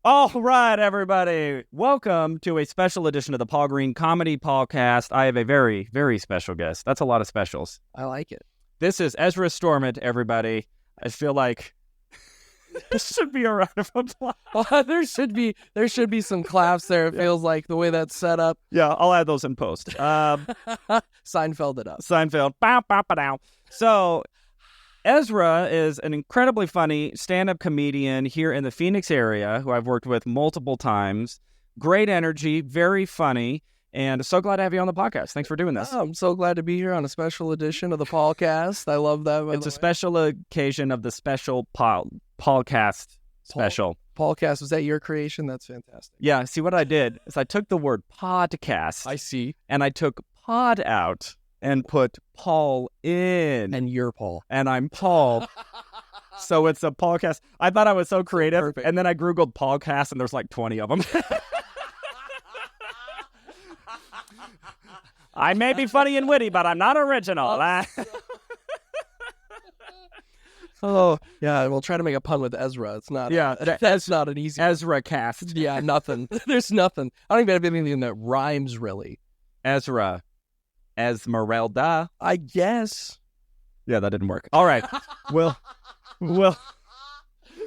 All right, everybody. Welcome to a special edition of the Paul Green Comedy PaulCast. I have a very, very special guest. That's a lot of specials. I like it. This is Ezra Stormant, everybody. I feel like this should be a round of applause. There should be some claps there. It feels like the way that's set up. Yeah, I'll add those in post. Seinfeld it up. Seinfeld. Bow, bow, bow, dow. So Ezra is an incredibly funny stand-up comedian here in the Phoenix area who I've worked with multiple times. Great energy, very funny, and so glad to have you on the podcast. Thanks for doing this. Oh, I'm so glad to be here on a special edition of the PaulCast. I love that. It's a special occasion of the special PaulCast special. PaulCast, was that your creation? That's fantastic. Yeah, see what I did is I took the word podcast. I see. And I took pod out and put Paul in. And you're Paul. And I'm Paul. So it's a PaulCast. I thought I was so creative. Perfect. And then I Googled PaulCast and there's like 20 of them. I may be funny and witty, but I'm not original. Oh, yeah, we'll try to make a pun with Ezra. It's not. Yeah, that's not an easy Ezra cast. Yeah, nothing. There's nothing. I don't even have anything that rhymes, really. Ezra. Esmeralda. I guess. Yeah, that didn't work. All right. We'll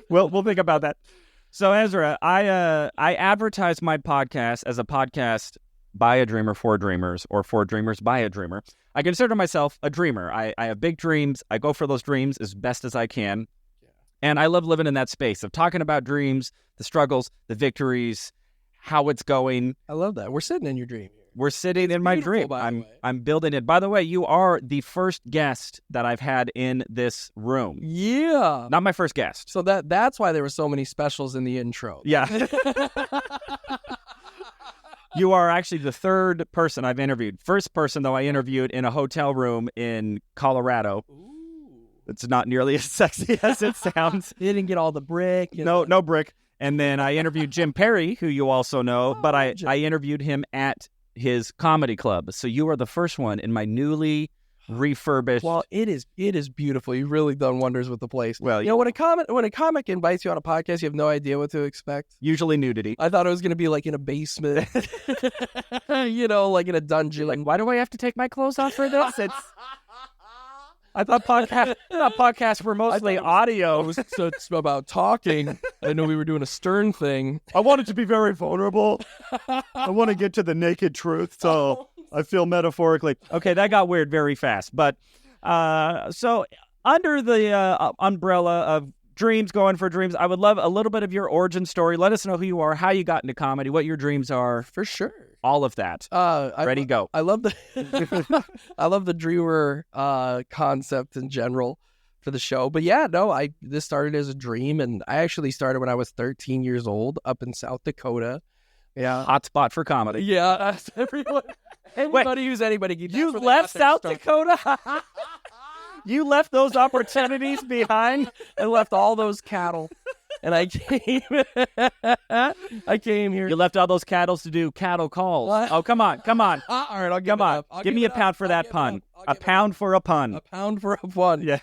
think about that. So Ezra, I advertise my podcast as a podcast by a dreamer for dreamers, or for dreamers by a dreamer. I consider myself a dreamer. I have big dreams. I go for those dreams as best as I can. Yeah. And I love living in that space of talking about dreams, the struggles, the victories, how it's going. I love that. We're sitting in your dream here. We're sitting in my dream. I'm building it. By the way, you are the first guest that I've had in this room. Yeah. Not my first guest. So that's why there were so many specials in the intro. Yeah. You are actually the third person I've interviewed. First person, though, I interviewed in a hotel room in Colorado. Ooh. It's not nearly as sexy as it sounds. You didn't get all the brick. No brick. And then I interviewed Jim Perry, who you also know, but I interviewed him at his comedy club. So you are the first one in my newly refurbished. Well, it is beautiful. You've really done wonders with the place. Well, when a comic invites you on a podcast, you have no idea what to expect. Usually nudity. I thought it was going to be like in a basement, like in a dungeon. Like, why do I have to take my clothes off for this? I thought podcasts were mostly audio. It's about talking. I know we were doing a Stern thing. I want it to be very vulnerable. I want to get to the naked truth, so I feel metaphorically. Okay, that got weird very fast. But so under the umbrella of dreams, going for dreams, I would love a little bit of your origin story. Let us know who you are, how you got into comedy, what your dreams are. For sure. All of that. Ready, go. I love the dreamer concept in general for the show. But yeah, no, this started as a dream, and I actually started when I was 13 years old up in South Dakota. Yeah, hot spot for comedy. Yeah, everyone, anybody who's anybody. You left South Dakota? You left those opportunities behind and left all those cattle. And I came here. You left all those cattle to do cattle calls. What? Oh, come on. All right, I'll give come on. Give me a pound for that pun. A pound for a pun. A pound for a pun. Yeah.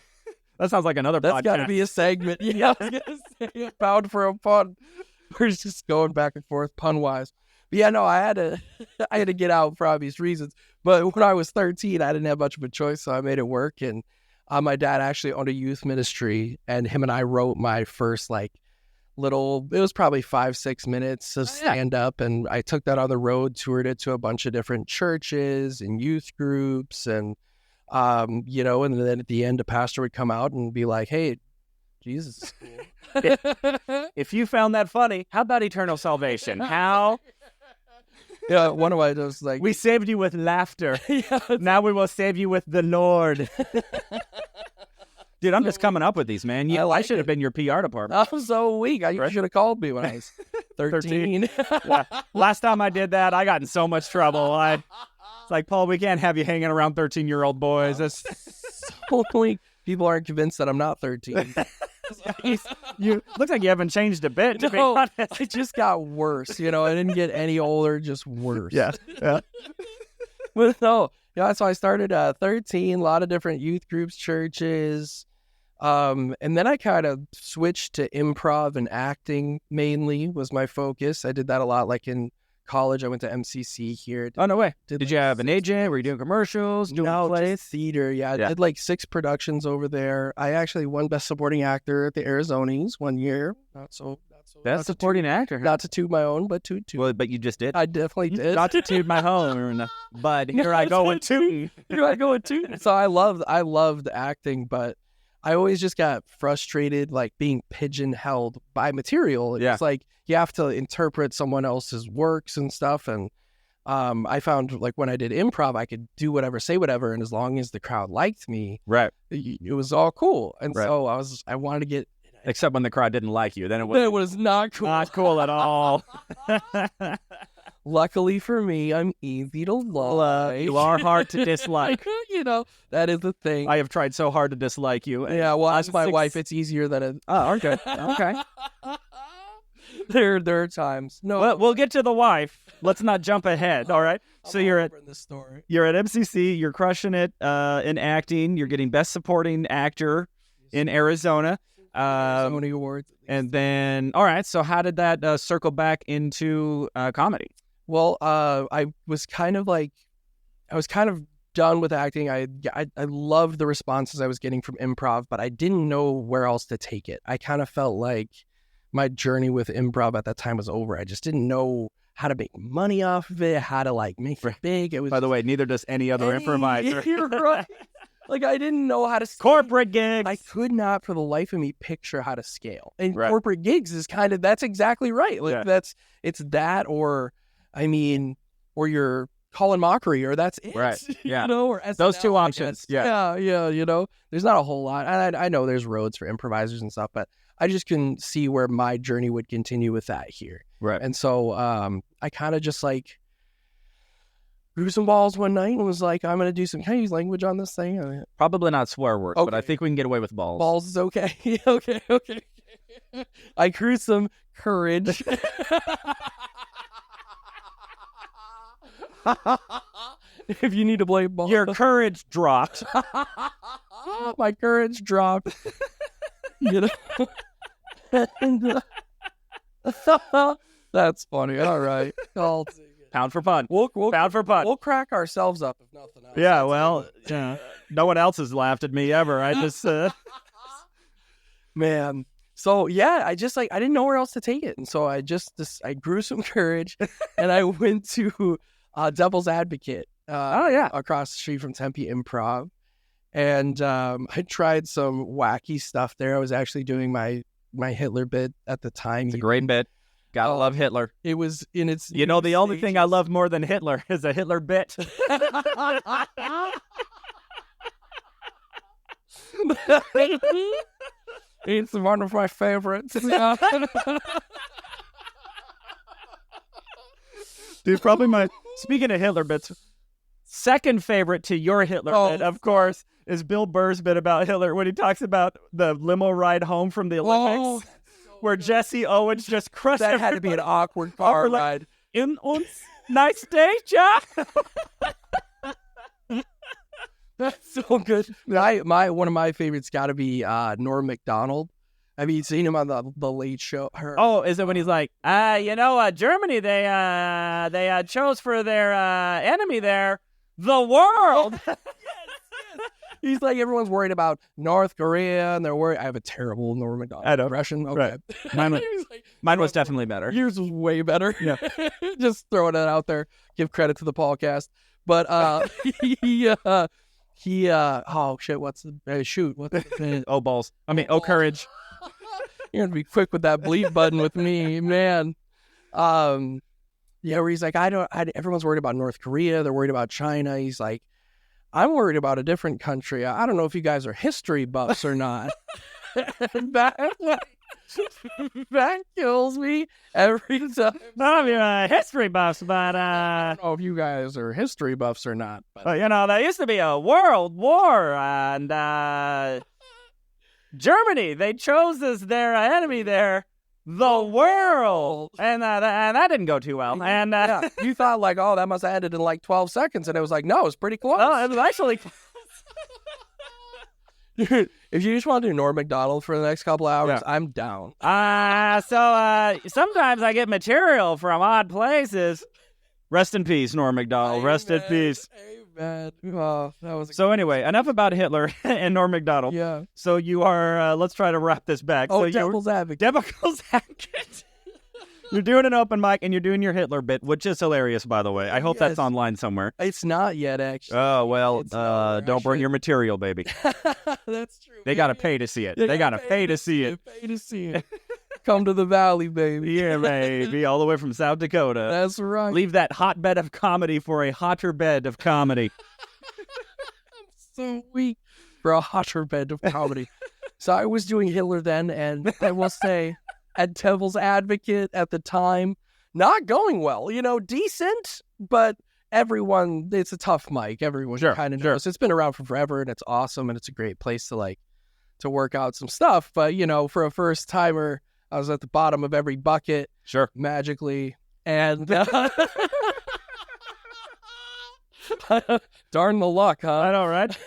That sounds like another podcast. That's got to be a segment. Yeah, I was going to say a pound for a pun. We're just going back and forth pun-wise. But yeah, no, I had to get out for obvious reasons. But when I was 13, I didn't have much of a choice, so I made it work. And my dad actually owned a youth ministry, and him and I wrote my first, it was probably 5-6 minutes of stand up, and I took that on the road, toured it to a bunch of different churches and youth groups, and and then at the end a pastor would come out and be like, "Hey, Jesus is cool." If you found that funny, how about eternal salvation? How? Yeah, one of my was like, we saved you with laughter. Now we will save you with the Lord. Dude, I'm just coming up with these, man. I should have been your PR department. I'm so weak. You should have called me when I was 13. Yeah. Last time I did that, I got in so much trouble. It's like, Paul, we can't have you hanging around 13-year-old boys. Only people aren't convinced that I'm not 13. You looks like you haven't changed a bit, to be honest. It just got worse. I didn't get any older, just worse. Yeah. But no, so I started 13, a lot of different youth groups, churches. And then I kind of switched to improv and acting mainly was my focus. I did that a lot. Like in college, I went to MCC here. Oh, no way. Did like you have an agent? Were you doing commercials, doing plays? Just theater. Yeah, I Yeah. did like 6 productions over there. I actually won Best Supporting Actor at the Arizonas one year. Not so. Best supporting actor. Not to toot my own, but toot. Well, but you just did. I definitely did. Not to toot my own, but here I go with tooting. Here I go with tooting. So I loved acting, but I always just got frustrated, like being pigeonholed by material. Yeah. It's like you have to interpret someone else's works and stuff. And I found like when I did improv, I could do whatever, say whatever, and as long as the crowd liked me, Right. it was all cool. And Right. so I wanted to get. Except when the crowd didn't like you, then it was It was not cool. not cool at all. Luckily for me, I'm easy to love. You are hard to dislike. That is the thing. I have tried so hard to dislike you. Yeah, well, ask my 6 wife. It's easier than it. Oh, okay. Okay. There are times. No, Well, we'll get to the wife. Let's not jump ahead. All right. So you're at this story. you're at MCC. You're crushing it in acting. You're getting Best Supporting Actor in Arizona. Sony Awards. And then, all right. So how did that circle back into comedy? Well, I was kind of done with acting. I loved the responses I was getting from improv, but I didn't know where else to take it. I kind of felt like my journey with improv at that time was over. I just didn't know how to make money off of it, how to like make it big. It was, By the way, neither does any other improviser. You're right. Like I didn't know how to scale. Corporate gigs. I could not for the life of me picture how to scale. And Right. corporate gigs is that's exactly right. Like Yeah. it's that or you're Colin Mockery or that's it. Right. Yeah. Or Those SNL, two I options. guess. Yeah. Yeah. There's not a whole lot. And I know there's roads for improvisers and stuff, but I just can see where my journey would continue with that here. Right. And so I kind of just like grew some balls one night and was like, I'm going to do some, can I use language on this thing? Probably not swear words, but I Okay. think we can get away with balls. Balls is okay. Okay. I grew some courage. If you need to blame balls. Your courage dropped. My courage dropped. And, that's funny. All right. I'll take it. Pound for pun. We'll Pound for pun. We'll crack ourselves up if nothing else. Yeah, well, no one else has laughed at me ever. I just, Man. So yeah, I didn't know where else to take it, and so I grew some courage, and I went to Devil's Advocate. Across the street from Tempe Improv, and I tried some wacky stuff there. I was actually doing my Hitler bit at the time. it's a great bit. Gotta love Hitler. It was in its. You know, the only thing I love more than Hitler is a Hitler bit. It's one of my favorites. Dude, probably speaking of Hitler bits, second favorite to your Hitler bit, of course, is Bill Burr's bit about Hitler when he talks about the limo ride home from the Olympics, where Jesse Owens just crushed That had to be an awkward car ride. In uns nice day, Jack. That's so good. One of my favorites got to be Norm Macdonald. Have you seen him on the Late Show? Oh, is it when he's like, Germany, they chose for their enemy there, the world. Yes. He's like, everyone's worried about North Korea, and they're worried. I have a terrible Norm Macdonald impression. Okay. Right. Mine was definitely better. Yours was way better. Yeah. Just throwing it out there. Give credit to the PaulCast. But oh shit, what's the Oh, balls. I mean, oh, courage. You're gonna be quick with that bleep button with me, man. Where he's like, everyone's worried about North Korea, they're worried about China. He's like, I'm worried about a different country. I don't know if you guys are history buffs or not. That kills me every time. None of you history buffs, but I don't know if you guys are history buffs or not. But there used to be a world war, and Germany, they chose as their enemy there, the world, and that didn't go too well. And yeah, you thought like, oh, that must have ended in like 12 seconds, and it was like, no, it's pretty close. well, it was actually Dude, if you just want to do Norm Macdonald for the next couple hours, Yeah. I'm down. So sometimes I get material from odd places. Rest in peace, Norm Macdonald. Rest in peace. Amen. Oh, that was So anyway, enough about Hitler and Norm Macdonald. yeah. So you are, let's try to wrap this back. Oh, so devil's advocate. Devil's advocate. You're doing an open mic and you're doing your Hitler bit, which is hilarious, by the way. I hope that's online somewhere. It's not yet, actually. Oh, well, It's not, don't bring actually. your material, baby. That's true. They got to pay to see it. They got to pay to see it. Pay to see it. Come to the valley, baby. Yeah, baby. All the way from South Dakota. That's right. Leave that hotbed of comedy for a hotter bed of comedy. I'm so weak for a hotter bed of comedy. So I was doing Hitler then, and I will say, at Devil's Advocate at the time, not going well. You know, decent, but everyone, it's a tough mic. Everyone kind of knows. It's been around for forever, and it's awesome, and it's a great place to work out some stuff. But, you know, for a first timer, I was at the bottom of every bucket. Sure. Magically. And darn the luck, huh? I know, right?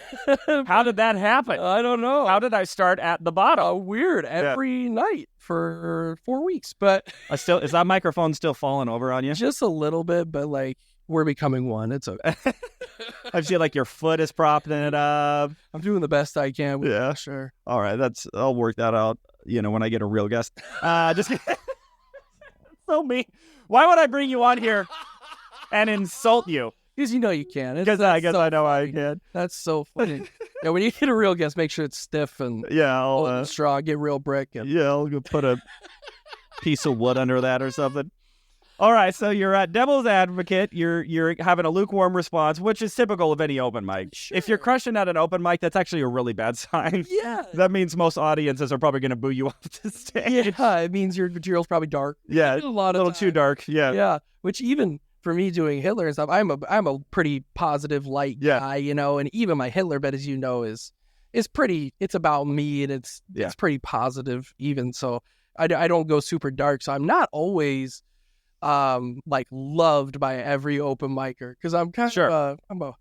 How did that happen? I don't know. How did I start at the bottom? Weird. Every night for 4 weeks. But Is that microphone still falling over on you? just a little bit, but like we're becoming one. It's okay. I feel like your foot is propping it up. I'm doing the best I can. Yeah. Sure. All right, I'll work that out, you know, when I get a real guest. Just so mean. Why would I bring you on here and insult you? Because you know you can. Because I guess I know I can. That's so funny. Yeah, when you get a real guest, make sure it's stiff and I'll straw. Get real brick. And... I'll go put a piece of wood under that or something. All right, so you're at Devil's Advocate. You're having a lukewarm response, which is typical of any open mic. Sure. If you're crushing at an open mic, that's actually a really bad sign. Yeah. That means most audiences are probably going to boo you off the stage. Yeah, it means your material's probably dark. Yeah, a little too dark. Yeah. Yeah, which even for me doing Hitler and stuff, I'm a pretty positive, light guy, you know, and even my Hitler bit, as you know, is pretty. It's about me, and it's pretty positive, even so. I don't go super dark, so I'm not always like loved by every open micer because I'm kind of I'm a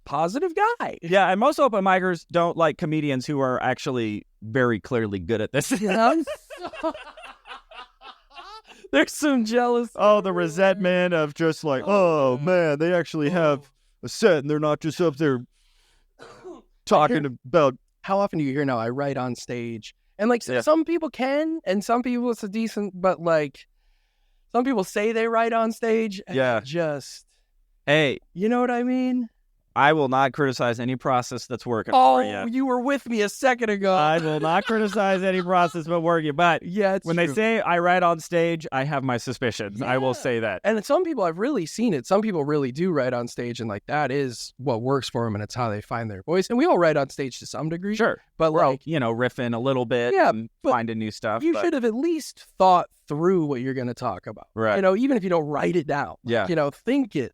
positive guy. Yeah, and most open micers don't like comedians who are actually very clearly good at this. You know? There's some jealous. Oh, the resentment of just like, oh man, they actually have a set and they're not just up there talking about. How often do you hear now? I write on stage, and like some people can, and some people it's a decent, but like some people say they write on stage. And just hey, you know what I mean? I will not criticize any process that's working for you. Oh, you were with me a second ago. I will not criticize any process but working. But when they say I write on stage, I have my suspicions. I will say that. And some people, I've really seen it. Some people really do write on stage, and like that is what works for them, and it's how they find their voice. And we all write on stage to some degree. Sure. But we're like, all, riffing a little bit and finding new stuff. You should have at least thought through what you're going to talk about. Right. You know, even if you don't write it down. Yeah. You know, think it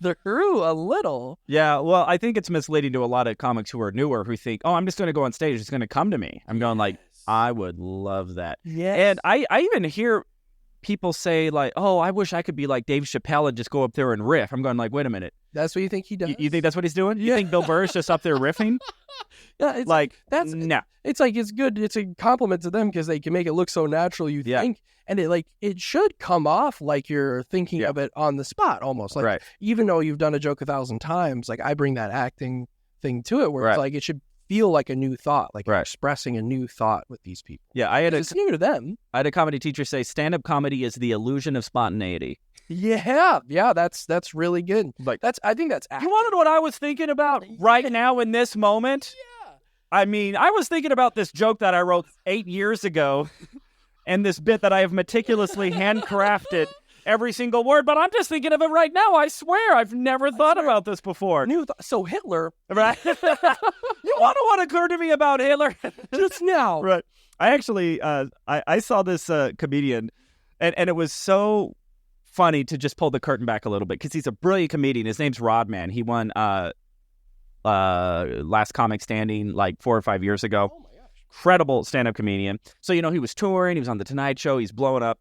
through a little. Yeah, well, I think it's misleading to a lot of comics who are newer who think, oh, I'm just going to go on stage. It's going to come to me. I'm going like, I would love that. Yeah. And I even hear people say like, oh, I wish I could be like Dave Chappelle and just go up there and riff. I'm going like, wait a minute. That's what you think he does? You think that's what he's doing? You think Bill Burr's just up there riffing? Yeah, it's like, no. It's like, it's good. It's a compliment to them because they can make it look so natural, you think. And it should come off like you're thinking of it on the spot almost. Like, even though you've done a joke 1,000 times, like I bring that acting thing to it where it's like, it should feel like a new thought, like you're expressing a new thought with these people. Yeah, I had it's new to them. I had a comedy teacher say stand-up comedy is the illusion of spontaneity. Yeah, that's really good. Like I think that's acting. You wanted what I was thinking about right now in this moment? Yeah. I mean, I was thinking about this joke that I wrote 8 years ago and this bit that I have meticulously handcrafted every single word, but I'm just thinking of it right now. I swear, I've never thought about this before. So Hitler, right? You want to what occurred to me about Hitler just now, right? I actually, I saw this comedian, and it was so funny to just pull the curtain back a little bit because he's a brilliant comedian. His name's Rodman. He won Last Comic Standing like 4 or 5 years ago. Oh my gosh. Incredible stand-up comedian. So, he was touring. He was on The Tonight Show. He's blowing up.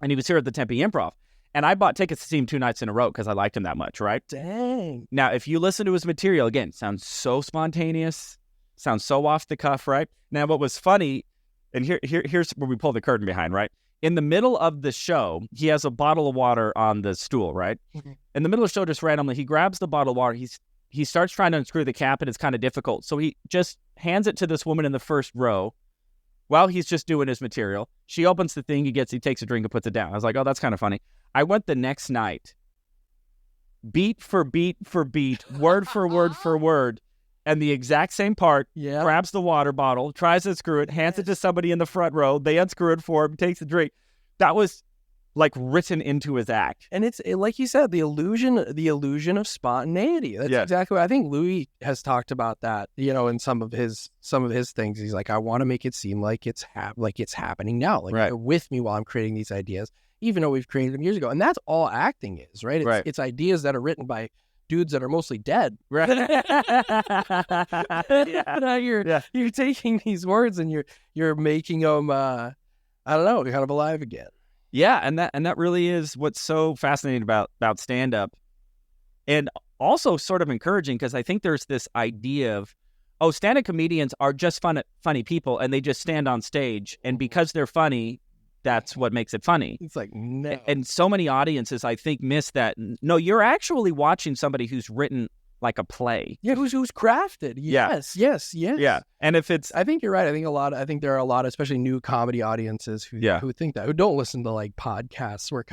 And he was here at the Tempe Improv. And I bought tickets to see him 2 nights in a row because I liked him that much, right? Dang. Now, if you listen to his material, again, sounds so spontaneous. sounds so off the cuff, right? Now, what was funny, and here's where we pull the curtain behind, right? In the middle of the show, he has a bottle of water on the stool, right? In the middle of the show, just randomly, he grabs the bottle of water. He starts trying to unscrew the cap, and it's kind of difficult. So he just hands it to this woman in the first row while he's just doing his material. She opens the thing, he takes a drink and puts it down. I was like, oh, that's kind of funny. I went the next night, beat for beat for beat, word for word for word, and the exact same part, grabs the water bottle, tries to unscrew it, hands it to somebody in the front row. They unscrew it for him, takes a drink. That was like written into his act. And it's like you said, the illusion of spontaneity. That's exactly what I think Louis has talked about that, in some of his things. He's like, I want to make it seem like it's happening now. Like you're with me while I'm creating these ideas, even though we've created them years ago. And that's all acting is, right? It's ideas that are written by dudes that are mostly dead. Right. Now you're taking these words and you're making them I don't know, kind of alive again. Yeah, and that really is what's so fascinating about stand-up, and also sort of encouraging, because I think there's this idea of, stand-up comedians are just funny people, and they just stand on stage, and because they're funny, that's what makes it funny. It's like, no. And so many audiences, I think, miss that. No, you're actually watching somebody who's written like a play. Yeah, who's crafted. Yes. Yeah. And if it's, I think you're right. I think there are a lot, especially new comedy audiences who think that, who don't listen to like podcasts where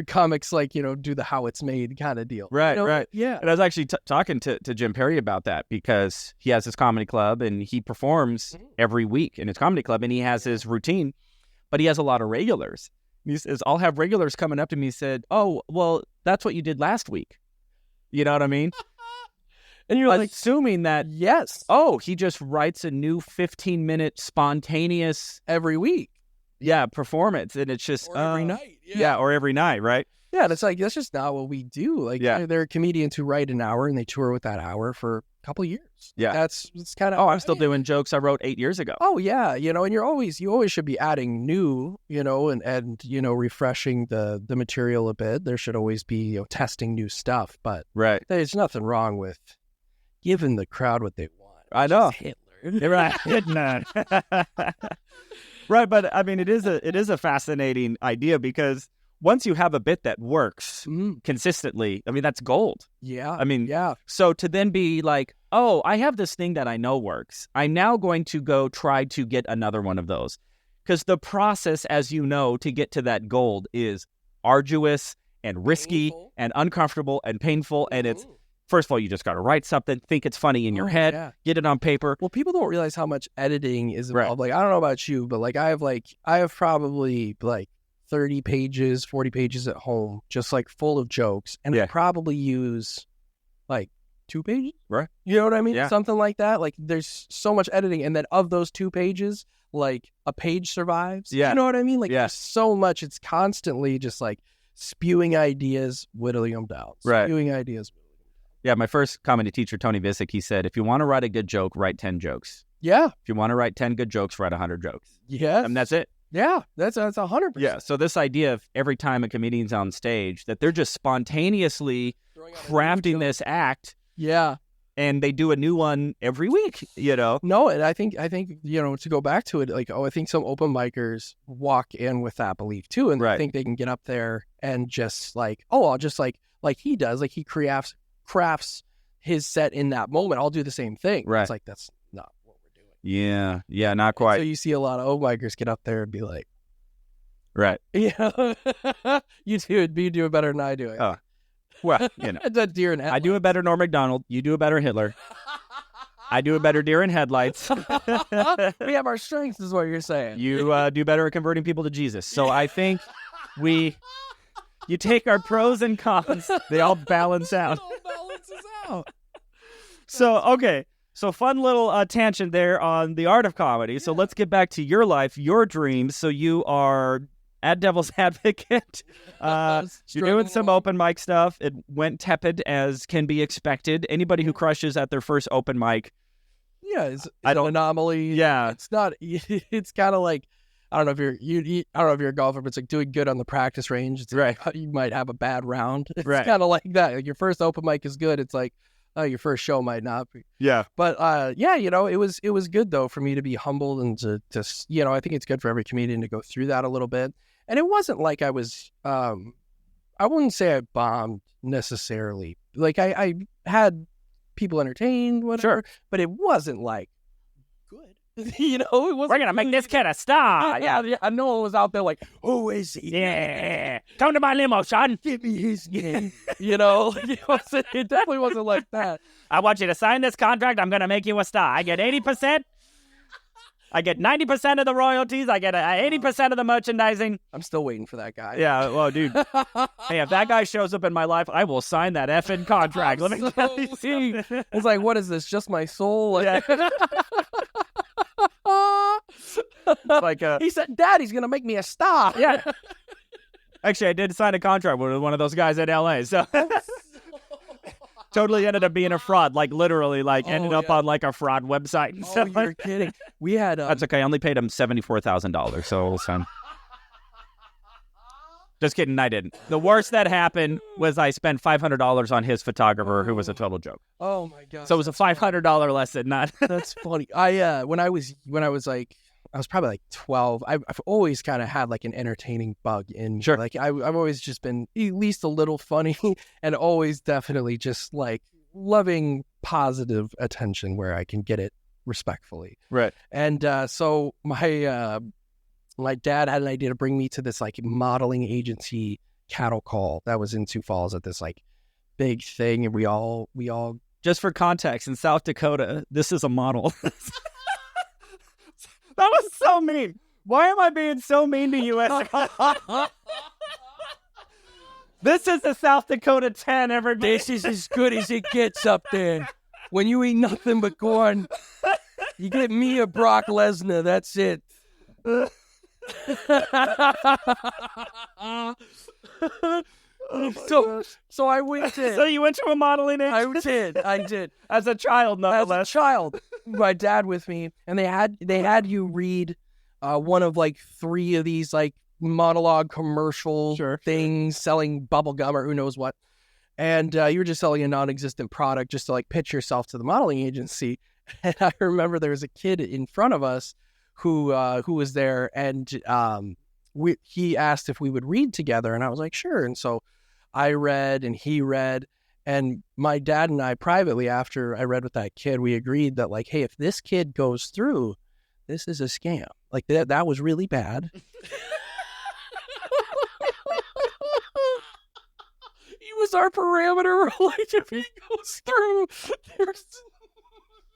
comics like, do the how it's made kind of deal. Right, right. Yeah. And I was actually talking to Jim Perry about that, because he has his comedy club and he performs every week in his comedy club, and he has his routine, but he has a lot of regulars. He says, I'll have regulars coming up to me and said, oh, well, that's what you did last week. You know what I mean? And you're like, assuming that, yes. Oh, he just writes a new 15-minute spontaneous every week. Yeah, performance. And it's just or every night. Yeah, or every night, right? Yeah, and it's like, that's just not what we do. Like, there are comedians who write an hour and they tour with that hour for a couple of years. Yeah. It's kind of, I'm still doing jokes I wrote 8 years ago. Oh, yeah. And you always should be adding new, and refreshing the material a bit. There should always be, testing new stuff. But there's nothing wrong with giving the crowd what they want. I know. Hitler. Right. Right, but I mean, it is a fascinating idea, because once you have a bit that works consistently, I mean, that's gold. Yeah. I mean, yeah. So to then be like, oh, I have this thing that I know works. I'm now going to go try to get another one of those. Because the process, as you know, to get to that gold is arduous and risky and uncomfortable and painful. And it's, first of all, you just got to write something, think it's funny in your head, get it on paper. Well, people don't realize how much editing is involved. Like, I don't know about you, but like I have probably like 30 pages, 40 pages at home, just like full of jokes. And I probably use like 2 pages. Right. You know what I mean? Yeah. Something like that. Like, there's so much editing. And then of those 2 pages, like a page survives. Yeah. You know what I mean? Like, there's so much. It's constantly just like spewing ideas, whittling them down. Spewing ideas. Yeah, my first comedy teacher, Tony Visick, he said, if you want to write a good joke, write 10 jokes. Yeah. If you want to write 10 good jokes, write 100 jokes. Yeah. And that's it. Yeah, that's 100%. Yeah, so this idea of every time a comedian's on stage, that they're just spontaneously crafting this act. Yeah. And they do a new one every week, No, and I think, to go back to it, like, I think some open micers walk in with that belief too. And I think they can get up there and just like, I'll just like he does, like he crafts his set in that moment. I'll do the same thing. Right. It's like, that's not what we're doing. Yeah, not quite. And so you see a lot of open micers get up there and be like, right. Yeah, you do it better than I do it. Oh, well, That deer in headlights. I do it better, Norm Macdonald. You do it better, Hitler. I do it better, deer in headlights. We have our strengths, is what you're saying. You do better at converting people to Jesus. So I think you take our pros and cons, they all balance out. It all balances out. So, okay. So fun little tangent there on the art of comedy. Yeah. So let's get back to your life, your dreams. So you are at Devil's Advocate. You're doing some open mic stuff. It went tepid, as can be expected. Anybody who crushes at their first open mic. Yeah, it's an anomaly. Yeah. It's not, it's kind of like, I don't know if you're a golfer, but it's like doing good on the practice range. It's like, you might have a bad round. It's kind of like that. Like, your first open mic is good. It's like, Your first show might not be. Yeah. But yeah, you know, it was good though for me to be humbled and to you know, I think it's good for every comedian to go through that a little bit. And it wasn't like I was I wouldn't say I bombed necessarily. Like I had people entertained, whatever, but it wasn't like good. You know, it wasn't. We're gonna make this kid a star. Yeah. No one was out there like, who is he? Yeah. Come to my limo, son. Give me his name. You know, it definitely wasn't like that. I want you to sign this contract. I'm gonna make you a star. I get 80%. I get 90% of the royalties. I get 80% of the merchandising. I'm still waiting for that guy. Yeah, well, dude. Hey, if that guy shows up in my life, I will sign that effing contract. Let me tell you. It's like, what is this? Just my soul? Like, like he said, Daddy's gonna make me a star. Yeah. Actually, I did sign a contract with one of those guys in LA. So totally ended up being a fraud. Like literally, like ended up on like a fraud website. Oh, you're kidding. We had that's okay. I only paid him $74,000, so it was fine. Just kidding, I didn't. The worst that happened was I spent $500 on his photographer, who was a total joke. Oh my god! So it was a $500 lesson, not. That's funny. When I was like, I was probably like 12. I've always kind of had like an entertaining bug in me. Sure. Like I've always just been at least a little funny, and always definitely just like loving positive attention where I can get it respectfully. Right. And so my dad had an idea to bring me to this like modeling agency cattle call that was in Sioux Falls at this like big thing, and we all just for context, in South Dakota, this is a model. That was so mean. Why am I being so mean to you? This is the South Dakota 10, everybody. This is as good as it gets up there. When you eat nothing but corn, you get me a Brock Lesnar. That's it. So I went in. So you went to a modeling agency? I did. As a child, nonetheless. As a child, my dad with me, and they had you read one of like 3 of these like monologue commercial things selling bubble gum or who knows what, and you were just selling a non-existent product just to like pitch yourself to the modeling agency. And I remember there was a kid in front of us who was there, and he asked if we would read together, and I was like, sure. And so I read and he read, and my dad and I privately, after I read with that kid, we agreed that like, hey, if this kid goes through, this is a scam. Like that was really bad. He was our parameter. Like if he goes through, there's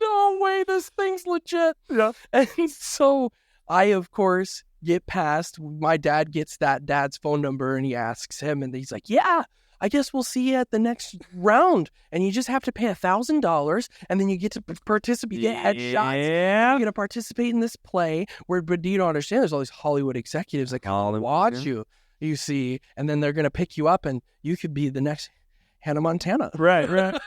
no way this thing's legit. Yeah. And so I, of course, get past. My dad gets that dad's phone number, and he asks him, and he's like, yeah, I guess we'll see you at the next round. And you just have to pay $1,000, and then you get to participate, get headshots. Yeah. You're going to participate in this play but you don't understand, there's all these Hollywood executives that come and watch you see, and then they're going to pick you up, and you could be the next Hannah Montana. Right.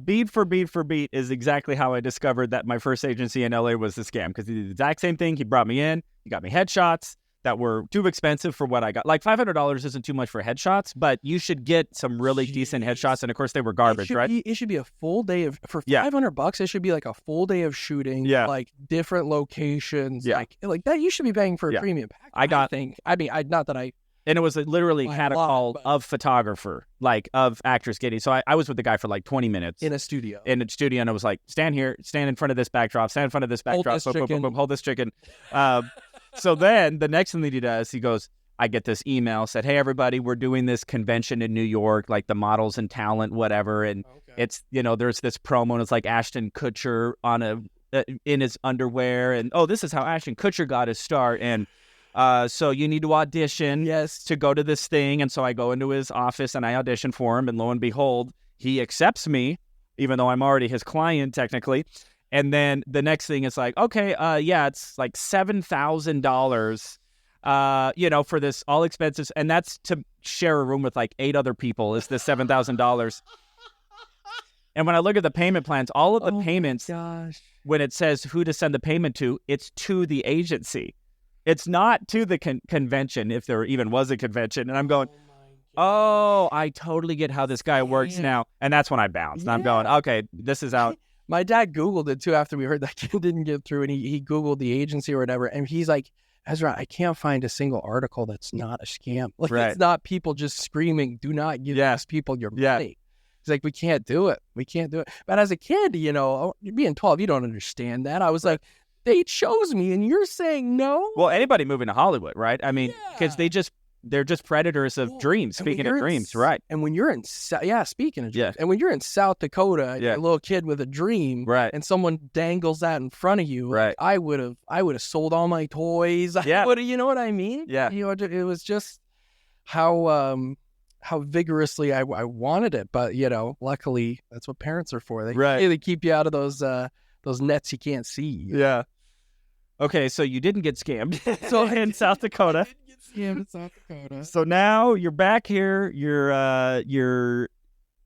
Beat for beat is exactly how I discovered that my first agency in LA was a scam, because he did the exact same thing. He brought me in. He got me headshots that were too expensive for what I got. Like $500 isn't too much for headshots, but you should get some really decent headshots. And of course, they were garbage, right? It should be a full day of for $500. It should be like a full day of shooting. Yeah. Like different locations. Yeah. Like that. You should be paying for a premium package. Not that I. And it was literally catacall of photographer, like of actors getting. So I was with the guy for like 20 minutes. In a studio. And it was like, stand here, stand in front of this backdrop, stand in front of this backdrop, hold this chicken. So then the next thing that he does, he goes, I get this email, said, hey, everybody, we're doing this convention in New York, like the models and talent, whatever. And it's, there's this promo, and it's like Ashton Kutcher in his underwear. And, this is how Ashton Kutcher got his start. And so you need to audition to go to this thing. And so I go into his office and I audition for him. And lo and behold, he accepts me, even though I'm already his client technically. And then the next thing is like, okay, it's like $7,000, for this all expenses. And that's to share a room with like 8 other people is this $7,000. And when I look at the payment plans, all of the payments, when it says who to send the payment to, it's to the agency. It's not to the convention, if there even was a convention. And I'm going, Oh, I totally get how this guy works now. And that's when I bounced. And I'm going, okay, this is out. My dad Googled it too after we heard that kid didn't get through, and he Googled the agency or whatever, and he's like, Ezra, I can't find a single article that's not a scam. Like, it's not people just screaming, do not give these people your money. He's like, we can't do it. We can't do it. But as a kid, you know, being 12, you don't understand that. I was like, they chose me, and you're saying no? Well, anybody moving to Hollywood, right? I mean, because they're just predators of dreams. Speaking of dreams, right? And when you're in, speaking of dreams, and when you're in South Dakota, you're a little kid with a dream, right? And someone dangles that in front of you, right? Like, I would have sold all my toys. I would have, you know what I mean? Yeah. You know, it was just how vigorously I wanted it, but you know, luckily that's what parents are for. They keep you out of those nets you can't see. Yeah. Okay, so you didn't get scammed. So in South Dakota. In South Dakota. So now you're back here. You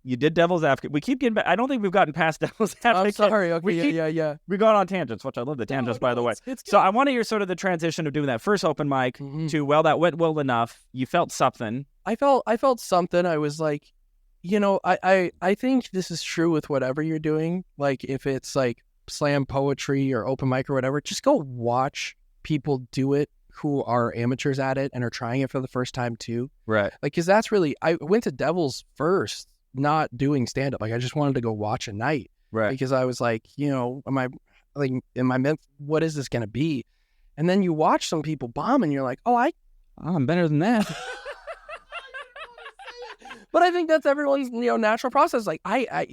did Devil's Advocate. We keep getting back. I don't think we've gotten past Devil's Advocate. I'm sorry. Okay, We got on tangents, which I love the tangents, by the way. So I want to hear sort of the transition of doing that first open mic to, well, that went well enough. You felt something. I felt something. I was like, you know, I think this is true with whatever you're doing. Like, if it's like slam poetry or open mic or whatever, just go watch people do it who are amateurs at it and are trying it for the first time too. Right. Like, because that's really, I went to Devil's first, not doing stand-up. Like, I just wanted to go watch a night. Right. Because I was like, you know, what is this going to be? And then you watch some people bomb and you're like, I'm better than that. But I think that's everyone's, you know, natural process. Like, I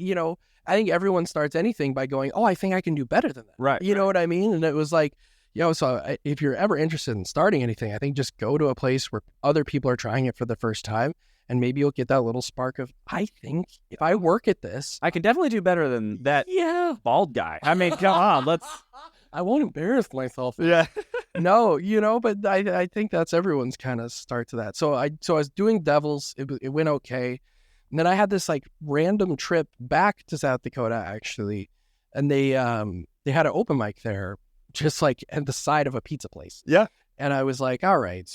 think everyone starts anything by going, I think I can do better than that. Right. You know what I mean? And it was like, you know, so if you're ever interested in starting anything, I think just go to a place where other people are trying it for the first time, and maybe you'll get that little spark of, I think if I work at this, I can definitely do better than that bald guy. I mean, come on, I won't embarrass myself. Yeah. No, you know, but I think that's everyone's kind of start to that. So I was doing Devils. It went okay. And then I had this like random trip back to South Dakota, actually. And they had an open mic there, just like at the side of a pizza place. Yeah. And I was like, all right,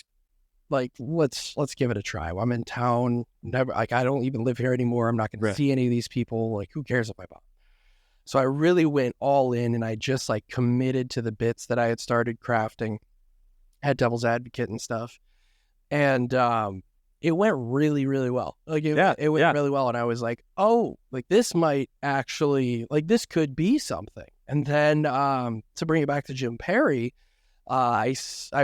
like, let's give it a try. I'm in town. I don't even live here anymore. I'm not going to see any of these people. Like, who cares if I bomb? So I really went all in, and I just like committed to the bits that I had started crafting, had Devil's Advocate and stuff. And it went really, really well. Like, it went really well. And I was like, like, this might actually, like, this could be something. And then to bring it back to Jim Perry, I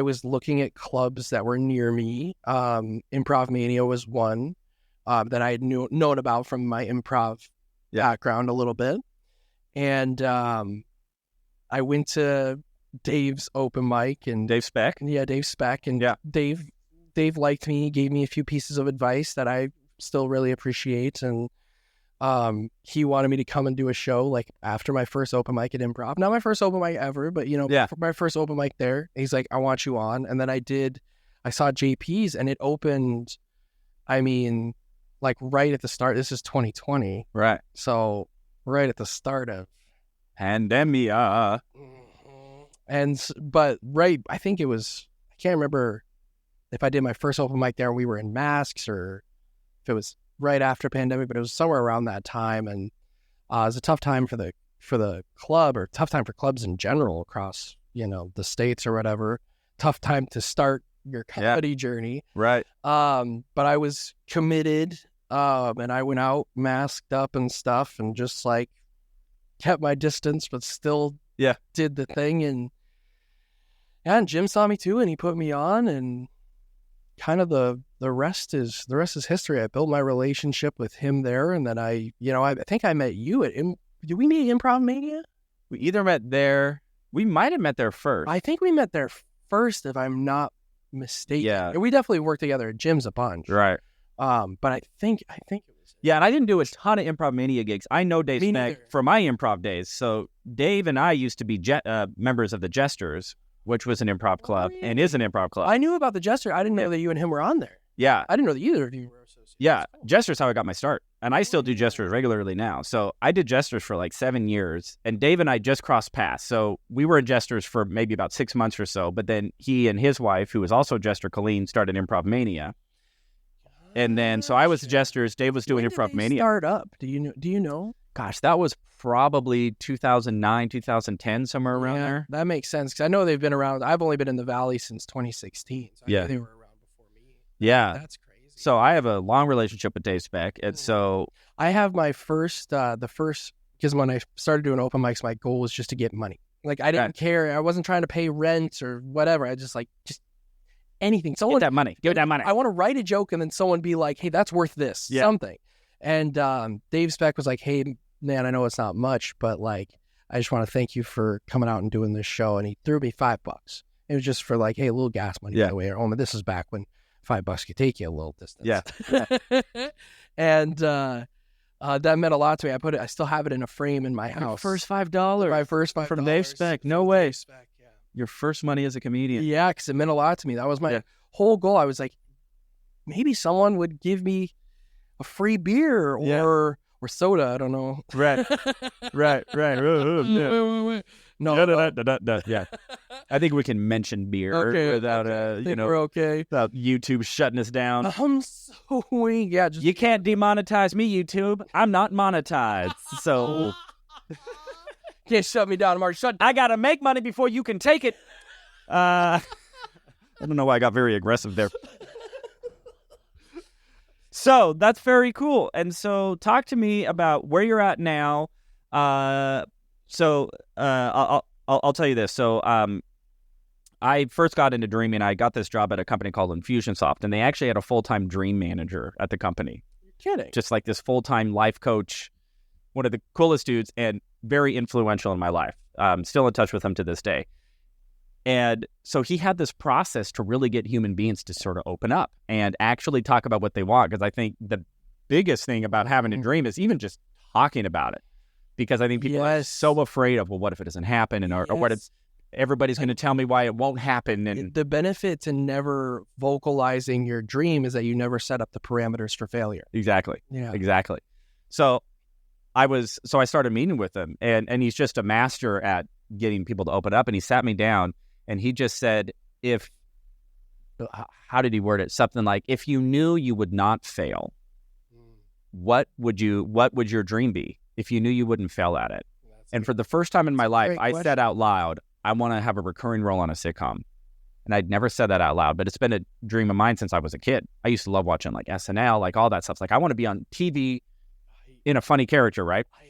was looking at clubs that were near me. Improv Mania was one that I had known about from my improv background a little bit. And I went to Dave's open mic, and Dave Speck. Yeah, Dave Speck. And Dave liked me, gave me a few pieces of advice that I still really appreciate. And he wanted me to come and do a show like after my first open mic at improv. Not my first open mic ever, but, you know, for my first open mic there. He's like, I want you on. And then I saw JP's, and it opened, I mean, like right at the start. This is 2020. Right. So right at the start of pandemia. But I think it was, I can't remember if I did my first open mic there and we were in masks, or if it was right after pandemic, but it was somewhere around that time. And it was a tough time for the club, or tough time for clubs in general across, you know, the states or whatever. Tough time to start your comedy journey. Right. But I was committed, and I went out masked up and stuff, and just like kept my distance, but still did the thing. And Jim saw me too, and he put me on, and kind of the rest is history. I built my relationship with him there, and then I think I met you at did we meet Improv Mania? We either met there. We might have met there first. I think we met there first, if I'm not mistaken. Yeah. And we definitely worked together at Jim's a bunch. Right. But I think it was. Yeah, and I didn't do a ton of Improv Mania gigs. I know Dave Speck from my improv days. So Dave and I used to be members of the Jesters, which was an improv club and is an improv club. I knew about the Jester. I didn't know that you and him were on there. Yeah. I didn't know that either of you were associated. Yeah. Jesters how I got my start. And I still do Jesters regularly now. So I did Jesters for like 7 years. And Dave and I just crossed paths. So we were in Jesters for maybe about 6 months or so. But then he and his wife, who was also Jester, Colleen, started Improv Mania. And then, so I was Jesters. Dave was doing Improv Mania. Start up. Do you know? Gosh, that was probably 2009, 2010, somewhere around there. That makes sense because I know they've been around. I've only been in the Valley since 2016. So I know they were around before me. Yeah. That's crazy. So I have a long relationship with Dave Speck. And so I have my first, because when I started doing open mics, my goal was just to get money. Like I didn't care. I wasn't trying to pay rent or whatever. I just anything. Someone get that money. Give that money. I want to write a joke and then someone be like, hey, that's worth this, something. And Dave Speck was like, hey, man, I know it's not much, but like, I just want to thank you for coming out and doing this show. And he threw me $5. It was just for like, hey, a little gas money by the way. Or this is back when $5 could take you a little distance. Yeah. And that meant a lot to me. I still have it in a frame in my house. Your first $5. My first $5 from Dave Speck. No way. Dave Speck, yeah. Your first money as a comedian. Yeah, because it meant a lot to me. That was my whole goal. I was like, maybe someone would give me a free beer or soda. I don't know. Right. Wait. No. Yeah. I think we can mention beer without we're okay. Without YouTube shutting us down. I'm so weak. Yeah, you can't demonetize me, YouTube. I'm not monetized. So can't shut me down. I'm already shut down. I gotta make money before you can take it. I don't know why I got very aggressive there. So that's very cool. And so talk to me about where you're at now. I'll tell you this. So I first got into dreaming. I got this job at a company called Infusionsoft, and they actually had a full-time dream manager at the company. You're kidding. Just like this full-time life coach, one of the coolest dudes and very influential in my life. I'm still in touch with him to this day. And so he had this process to really get human beings to sort of open up and actually talk about what they want. Because I think the biggest thing about having a dream is even just talking about it. Because I think people are so afraid of, well, what if it doesn't happen? Or what if everybody's going to tell me why it won't happen? And the benefit to never vocalizing your dream is that you never set up the parameters for failure. Exactly. Yeah. Exactly. So I started meeting with him, and he's just a master at getting people to open up. And he sat me down. And he just said, how did he word it? Something like, if you knew you would not fail, what would your dream be if you knew you wouldn't fail at it? And for the first time in my life, I said out loud, I want to have a recurring role on a sitcom. And I'd never said that out loud, but it's been a dream of mine since I was a kid. I used to love watching like SNL, like all that stuff. It's like, I want to be on TV in a funny character, right? I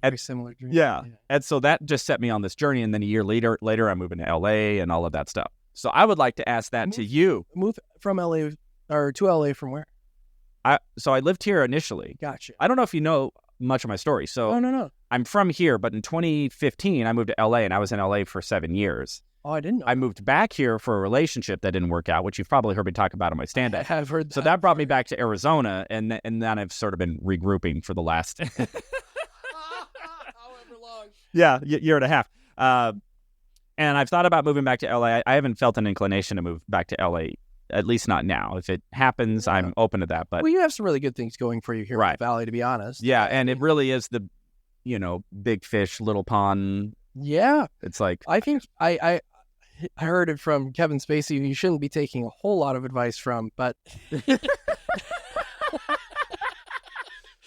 had a very similar dream. Yeah. And so that just set me on this journey. And then a year later I'm moving to LA and all of that stuff. So I would like to ask that to you. Move from LA or to LA from where? So I lived here initially. Gotcha. I don't know if you know much of my story. So no. I'm from here, but in 2015, I moved to LA and I was in LA for 7 years. Oh, I didn't know. I moved back here for a relationship that didn't work out, which you've probably heard me talk about on my stand-up. I have heard that. So that brought me back to Arizona, and then I've sort of been regrouping for the last... year and a half. And I've thought about moving back to LA. I haven't felt an inclination to move back to LA, at least not now. If it happens, I'm open to that. But you have some really good things going for you here in the Valley, to be honest. Yeah, and it really is the, big fish, little pond. Yeah. It's like... I think I heard it from Kevin Spacey, who you shouldn't be taking a whole lot of advice from, but...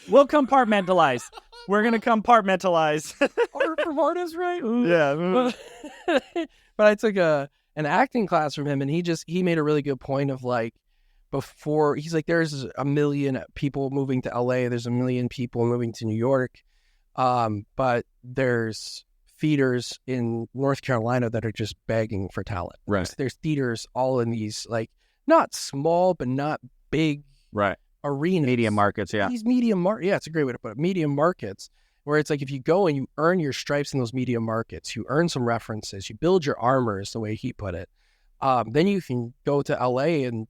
We'll compartmentalize. We're going to compartmentalize. Art from artists, right? Yeah. But I took an acting class from him, and he made a really good point of like, before, he's like, there's 1 million people moving to LA, there's 1 million people moving to New York, but there's theaters in North Carolina that are just begging for talent. Right. There's theaters all in these, like, not small, but not big arenas. Medium markets, yeah. These medium markets, yeah, it's a great way to put it. Medium markets, where it's like if you go and you earn your stripes in those medium markets, you earn some references, you build your armor, is the way he put it. Then you can go to LA and,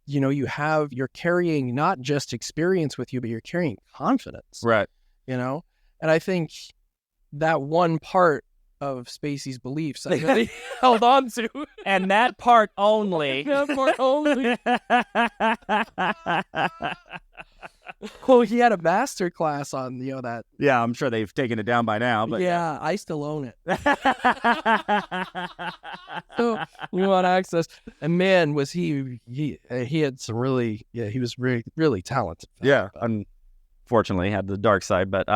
you're carrying not just experience with you, but you're carrying confidence. Right. And I think that one part of Spacey's beliefs I really held on to. And that part only. That part only. Oh, he had a master class on, that. Yeah, I'm sure they've taken it down by now. But yeah, I still own it. So you want access. And man, was he had some really, he was really, really talented. Yeah, unfortunately had the dark side. But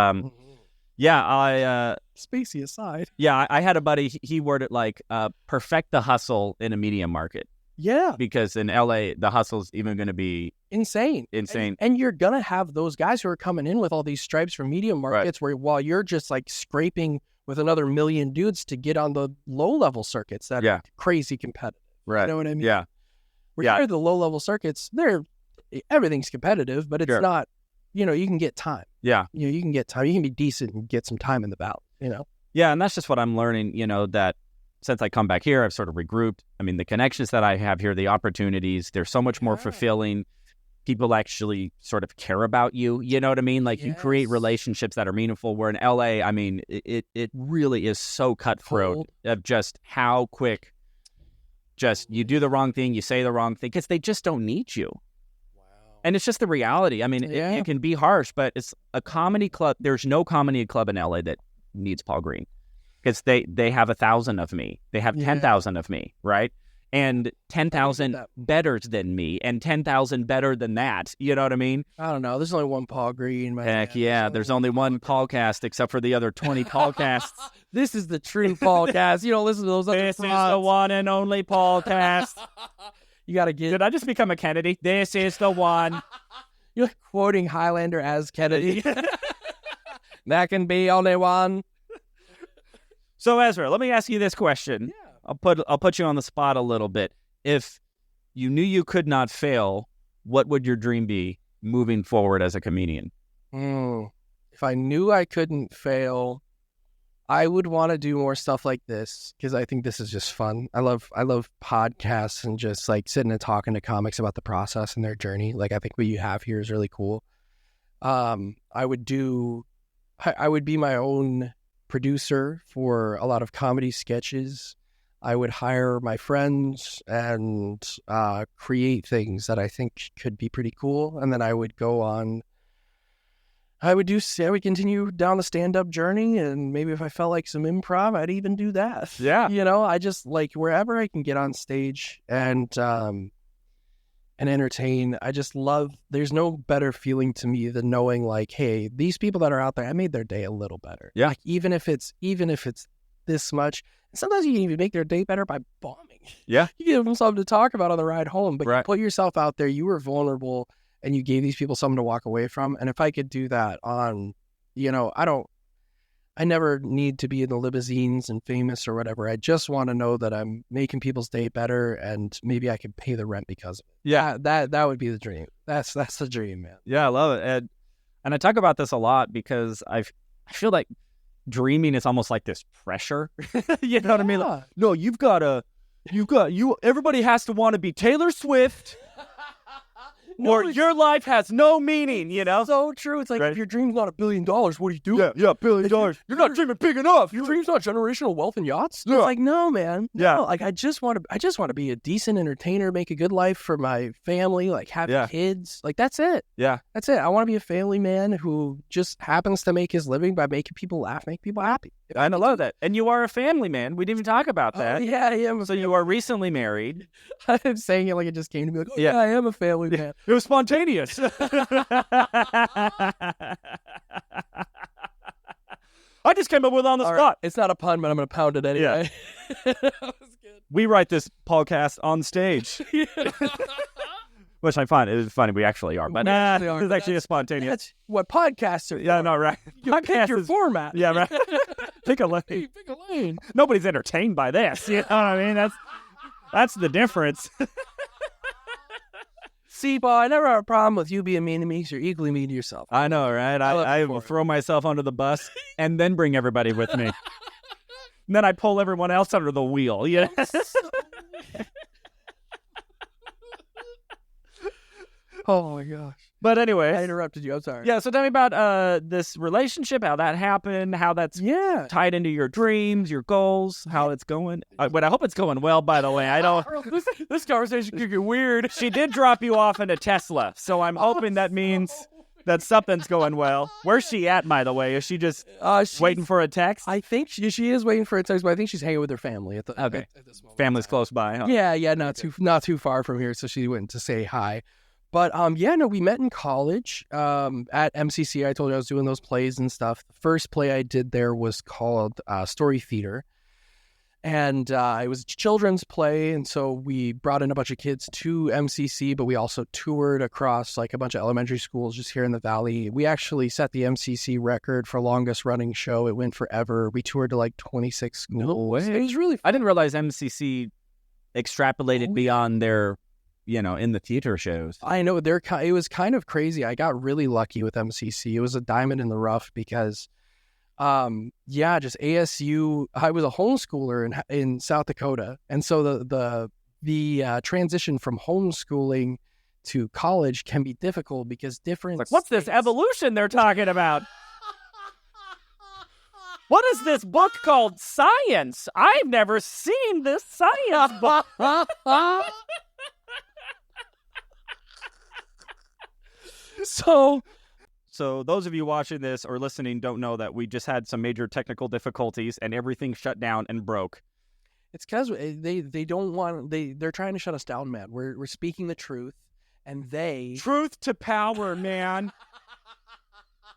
yeah, Spacey aside. Yeah, I had a buddy, he worded it like, perfect the hustle in a media market. Yeah. Because in LA, the hustle's even going to be insane. And you're going to have those guys who are coming in with all these stripes from media markets where while you're just like scraping with another million dudes to get on the low-level circuits that are crazy competitive. Right. You know what I mean? Yeah. Where the low-level circuits, everything's competitive, but it's not, you can get time. Yeah. You can get time. You can be decent and get some time in the ballot, Yeah, and that's just what I'm learning, that since I come back here, I've sort of regrouped. I mean, the connections that I have here, the opportunities, they're so much more fulfilling. People actually sort of care about you. You know what I mean? Like you create relationships that are meaningful. Where in LA, I mean, it really is so cutthroat of just how quick just you do the wrong thing, you say the wrong thing, because they just don't need you. Wow. And it's just the reality. I mean, it can be harsh, but it's a comedy club. There's no comedy club in LA that needs Paul Green. Because they have 1,000 of me. They have 10,000 of me, right? And 10,000 better than me, and 10,000 better than that. You know what I mean? I don't know. There's only one Paul Green. Heck yeah. There's only one PaulCast, except for the other 20 PaulCasts. This is the true PaulCast. You don't listen to those other This is the one and only PaulCast. You got to get... Did I just become a Kennedy? This is the one. You're quoting Highlander as Kennedy. That can be only one. So Ezra, let me ask you this question. Yeah. I'll put you on the spot a little bit. If you knew you could not fail, what would your dream be moving forward as a comedian? If I knew I couldn't fail, I would want to do more stuff like this because I think this is just fun. I love podcasts and just like sitting and talking to comics about the process and their journey. Like I think what you have here is really cool. I would be my own producer for a lot of comedy sketches. I would hire my friends and create things that I think could be pretty cool. And then I would go on, I would continue down the stand-up journey. And maybe if I felt like some improv, I'd even do that. Yeah. I just like wherever I can get on stage and entertain. I just love, there's no better feeling to me than knowing like, hey, these people that are out there, I made their day a little better. Yeah. Like, even if it's this much, sometimes you can even make their day better by bombing. Yeah. You give them something to talk about on the ride home, but you put yourself out there, you were vulnerable and you gave these people something to walk away from. And if I could do that on, I never need to be in the limousines and famous or whatever. I just want to know that I'm making people's day better and maybe I can pay the rent because of it. Yeah. That would be the dream. That's the dream, man. Yeah, I love it. And I talk about this a lot because I feel like dreaming is almost like this pressure. You know what I mean? Like, no, everybody has to want to be Taylor Swift. Or your life has no meaning, So true. It's like, if your dream's not $1 billion, what do you do? Yeah, $1 billion. You're not dreaming big enough. Your dream's not generational wealth and yachts? Yeah. It's like, no, man. Yeah. No, like, I just want to be a decent entertainer, make a good life for my family, like have kids. Like, that's it. Yeah. That's it. I want to be a family man who just happens to make his living by making people laugh, make people happy. I love that. And you are a family man. We didn't even talk about that. Oh, yeah, I am. So you are recently married. I'm saying it like it just came to me. Like, yeah, I am a family man. It was spontaneous. I just came up with it on the spot. Right. It's not a pun, but I'm going to pound it anyway. Yeah. That was good. We write this podcast on stage. Which I find is funny. We actually are, but it's actually a spontaneous. That's what podcasts are. Yeah, no, right. You pick your format. Yeah, right. Pick a lane. Pick a lane. Nobody's entertained by this. You know what I mean? That's the difference. See, Paul, I never have a problem with you being mean to me because you're equally mean to yourself. I know, right? I will throw myself under the bus and then bring everybody with me. And then I pull everyone else under the wheel. Yeah. Oh my gosh. But anyway. I interrupted you. I'm sorry. Yeah, so tell me about this relationship, how that happened, how that's tied into your dreams, your goals, how it's going. But I hope it's going well, by the way. I don't. This conversation could get weird. She did drop you off in a Tesla, so I'm hoping that means that something's going well. Where's she at, by the way? Is she just waiting for a text? I think she is waiting for a text, but I think she's hanging with her family at the Okay. at this moment. Family's close by, huh? Yeah, not too far from here, so she went to say hi. But we met in college at MCC. I told you I was doing those plays and stuff. The first play I did there was called Story Theater. And it was a children's play, and so we brought in a bunch of kids to MCC, but we also toured across like a bunch of elementary schools just here in the Valley. We actually set the MCC record for longest running show. It went forever. We toured to like 26 schools. No way. It was really fun. I didn't realize MCC extrapolated beyond their, in the theater shows. I know. It was kind of crazy. I got really lucky with MCC. It was a diamond in the rough because just ASU. I was a homeschooler in South Dakota, and so the transition from homeschooling to college can be difficult because different. Like, what's this evolution they're talking about? What is this book called Science? I've never seen this science book. So those of you watching this or listening don't know that we just had some major technical difficulties and everything shut down and broke. It's because they don't want they're trying to shut us down, man. We're speaking the truth, and truth to power, man.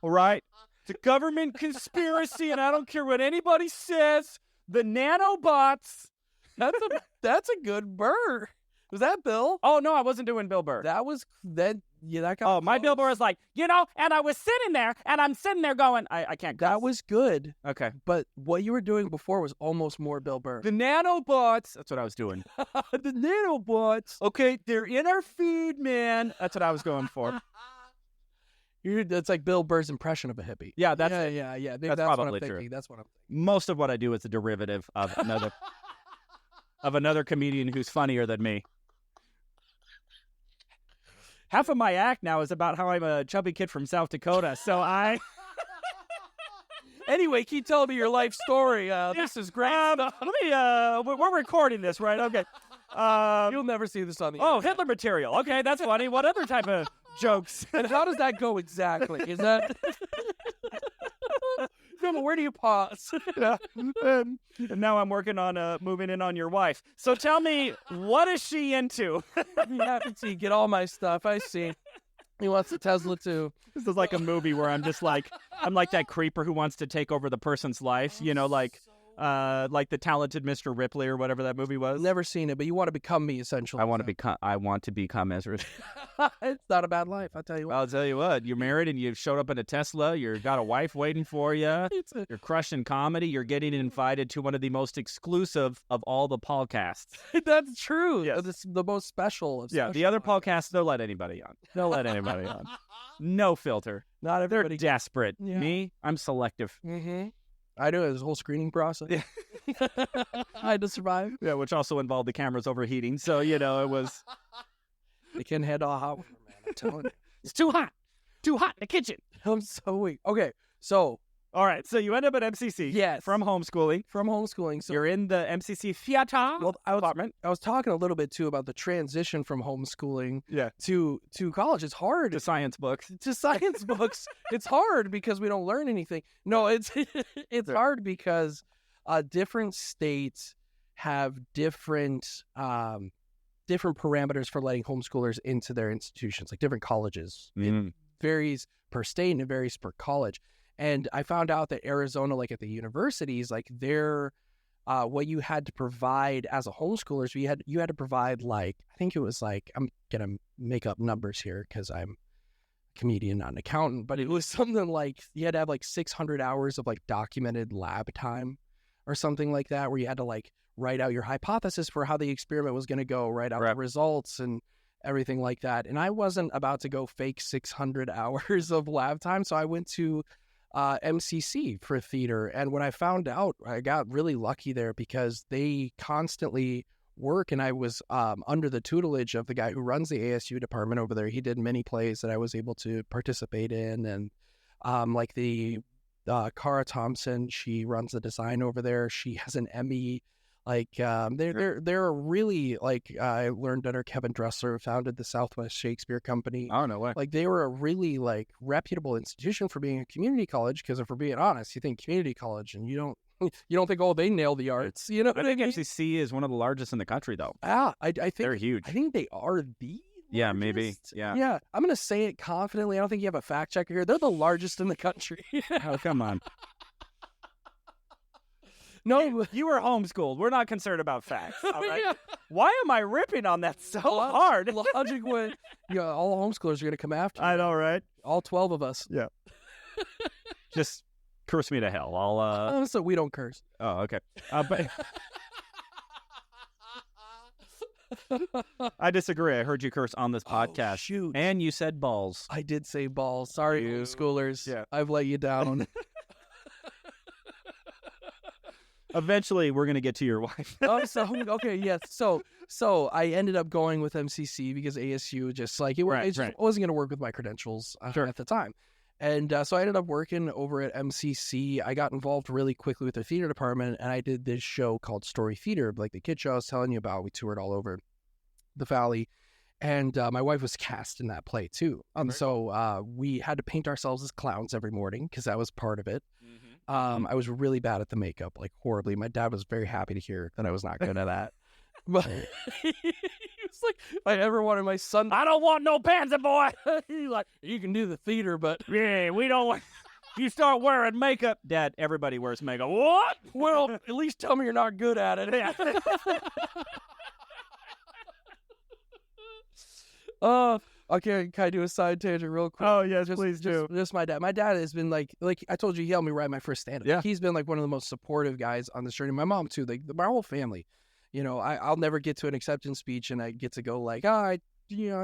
All right, it's a government conspiracy, and I don't care what anybody says. The nanobots. That's a good burr. Was that Bill? Oh no, I wasn't doing Bill Burr. That was that. Yeah, that got. Oh, my Bill Burr is like, and I was sitting there, and I'm sitting there going, I can't. Cuss. That was good. Okay, but what you were doing before was almost more Bill Burr. The nanobots. That's what I was doing. The nanobots. Okay, they're in our food, man. That's what I was going for. That's like Bill Burr's impression of a hippie. Yeah, that's yeah. That's probably true. That's what I'm thinking. Most of what I do is a derivative of another comedian who's funnier than me. Half of my act now is about how I'm a chubby kid from South Dakota, so I... Anyway, keep telling me your life story. This is great stuff. We're recording this, right? Okay. You'll never see this on the internet. Hitler material. Okay, that's funny. What other type of jokes? And how does that go exactly? Is that... No, but where do you pause? And now I'm working on moving in on your wife. So tell me, what is she into? Yeah, I see. Get all my stuff. I see. He wants a Tesla too. This is like a movie where I'm like that creeper who wants to take over the person's life. Like the Talented Mr. Ripley or whatever that movie was. Never seen it, but you want to become me essentially. I want to become Ezra. It's not a bad life, I'll tell you what. I'll tell you what. You're married and you've showed up in a Tesla. You've got a wife waiting for you. You're crushing comedy. You're getting invited to one of the most exclusive of all the PaulCasts. That's true. Yes. It's the most special. The other podcasts, they'll let anybody on. No filter. Not everybody. They're desperate. Yeah. Me, I'm selective. Mm-hmm. I do. It was a whole screening process. Yeah. I had to survive. Yeah, which also involved the cameras overheating. So, it was... They can't handle a hot water, man. I'm telling you. It's too hot. Too hot in the kitchen. I'm so weak. Okay, so... All right, so you end up at MCC. Yes. From homeschooling. So you're in the MCC theater department. I was talking a little bit, too, about the transition from homeschooling to college. It's hard. To science books. It's hard because we don't learn anything. No, it's hard because different states have different parameters for letting homeschoolers into their institutions, like different colleges. It varies per state and it varies per college. And I found out that Arizona, like at the universities, like their what you had to provide as a homeschooler, so you had to provide like, I think it was like, I'm gonna make up numbers here because I'm a comedian, not an accountant, but it was something like you had to have like 600 hours of like documented lab time or something like that, where you had to like write out your hypothesis for how the experiment was going to go, write out the results and everything like that. And I wasn't about to go fake 600 hours of lab time, so I went to MCC for theater. And when I found out, I got really lucky there because they constantly work, and I was under the tutelage of the guy who runs the ASU department over there. He did many plays that I was able to participate in, and like the Cara Thompson, she runs the design over there. She has an Emmy Like they're a really like I learned under Kevin Dressler, who founded the Southwest Shakespeare Company. Oh, no way. Like they were a really like reputable institution for being a community college. Because if we're being honest, you think community college and you don't think, oh, they nail the arts. You know, I think MCC is one of the largest in the country, though. I think They're huge. I think they are the Yeah, maybe. largest. Yeah. Yeah. I'm gonna say it confidently. I don't think you have a fact checker here. They're the largest in the country. Oh, come on. No, You were homeschooled. We're not concerned about facts. All right? yeah. Why am I ripping on that so hard? Logic would, all homeschoolers are gonna come after you. I know, right? All 12 of us. Yeah. Just curse me to hell. I'll. So we don't curse. Oh, okay. But I disagree. I heard you curse on this podcast. Oh, shoot. And you said balls. I did say balls. Sorry, You- homeschoolers. yeah. I've let you down. Eventually, we're gonna get to your wife. Okay, yes. So I ended up going with MCC because ASU just like it Right, just right. wasn't going to work with my credentials Sure. at the time. And so I ended up working over at MCC. I got involved really quickly with the theater department, and I did this show called Story Theater, like the kid show I was telling you about. We toured all over the Valley, and my wife was cast in that play too. So we had to paint ourselves as clowns every morning because that was part of it. I was really bad at the makeup, like horribly. My dad was very happy to hear that I was not good at that. But he was like, if I ever wanted my son, I don't want no pansy boy. he's like, you can do the theater, but Yeah, we don't want. You start wearing makeup, Dad. Everybody wears makeup. What? well, at least tell me you're not good at it. Okay, can I do a side tangent real quick? Oh yes, please do. Just my dad. My dad has been like I told you, he helped me write my first stand-up. Yeah. He's been like one of the most supportive guys on this journey. My mom too. Like my whole family. You know, I'll never get to an acceptance speech and I get to go like, I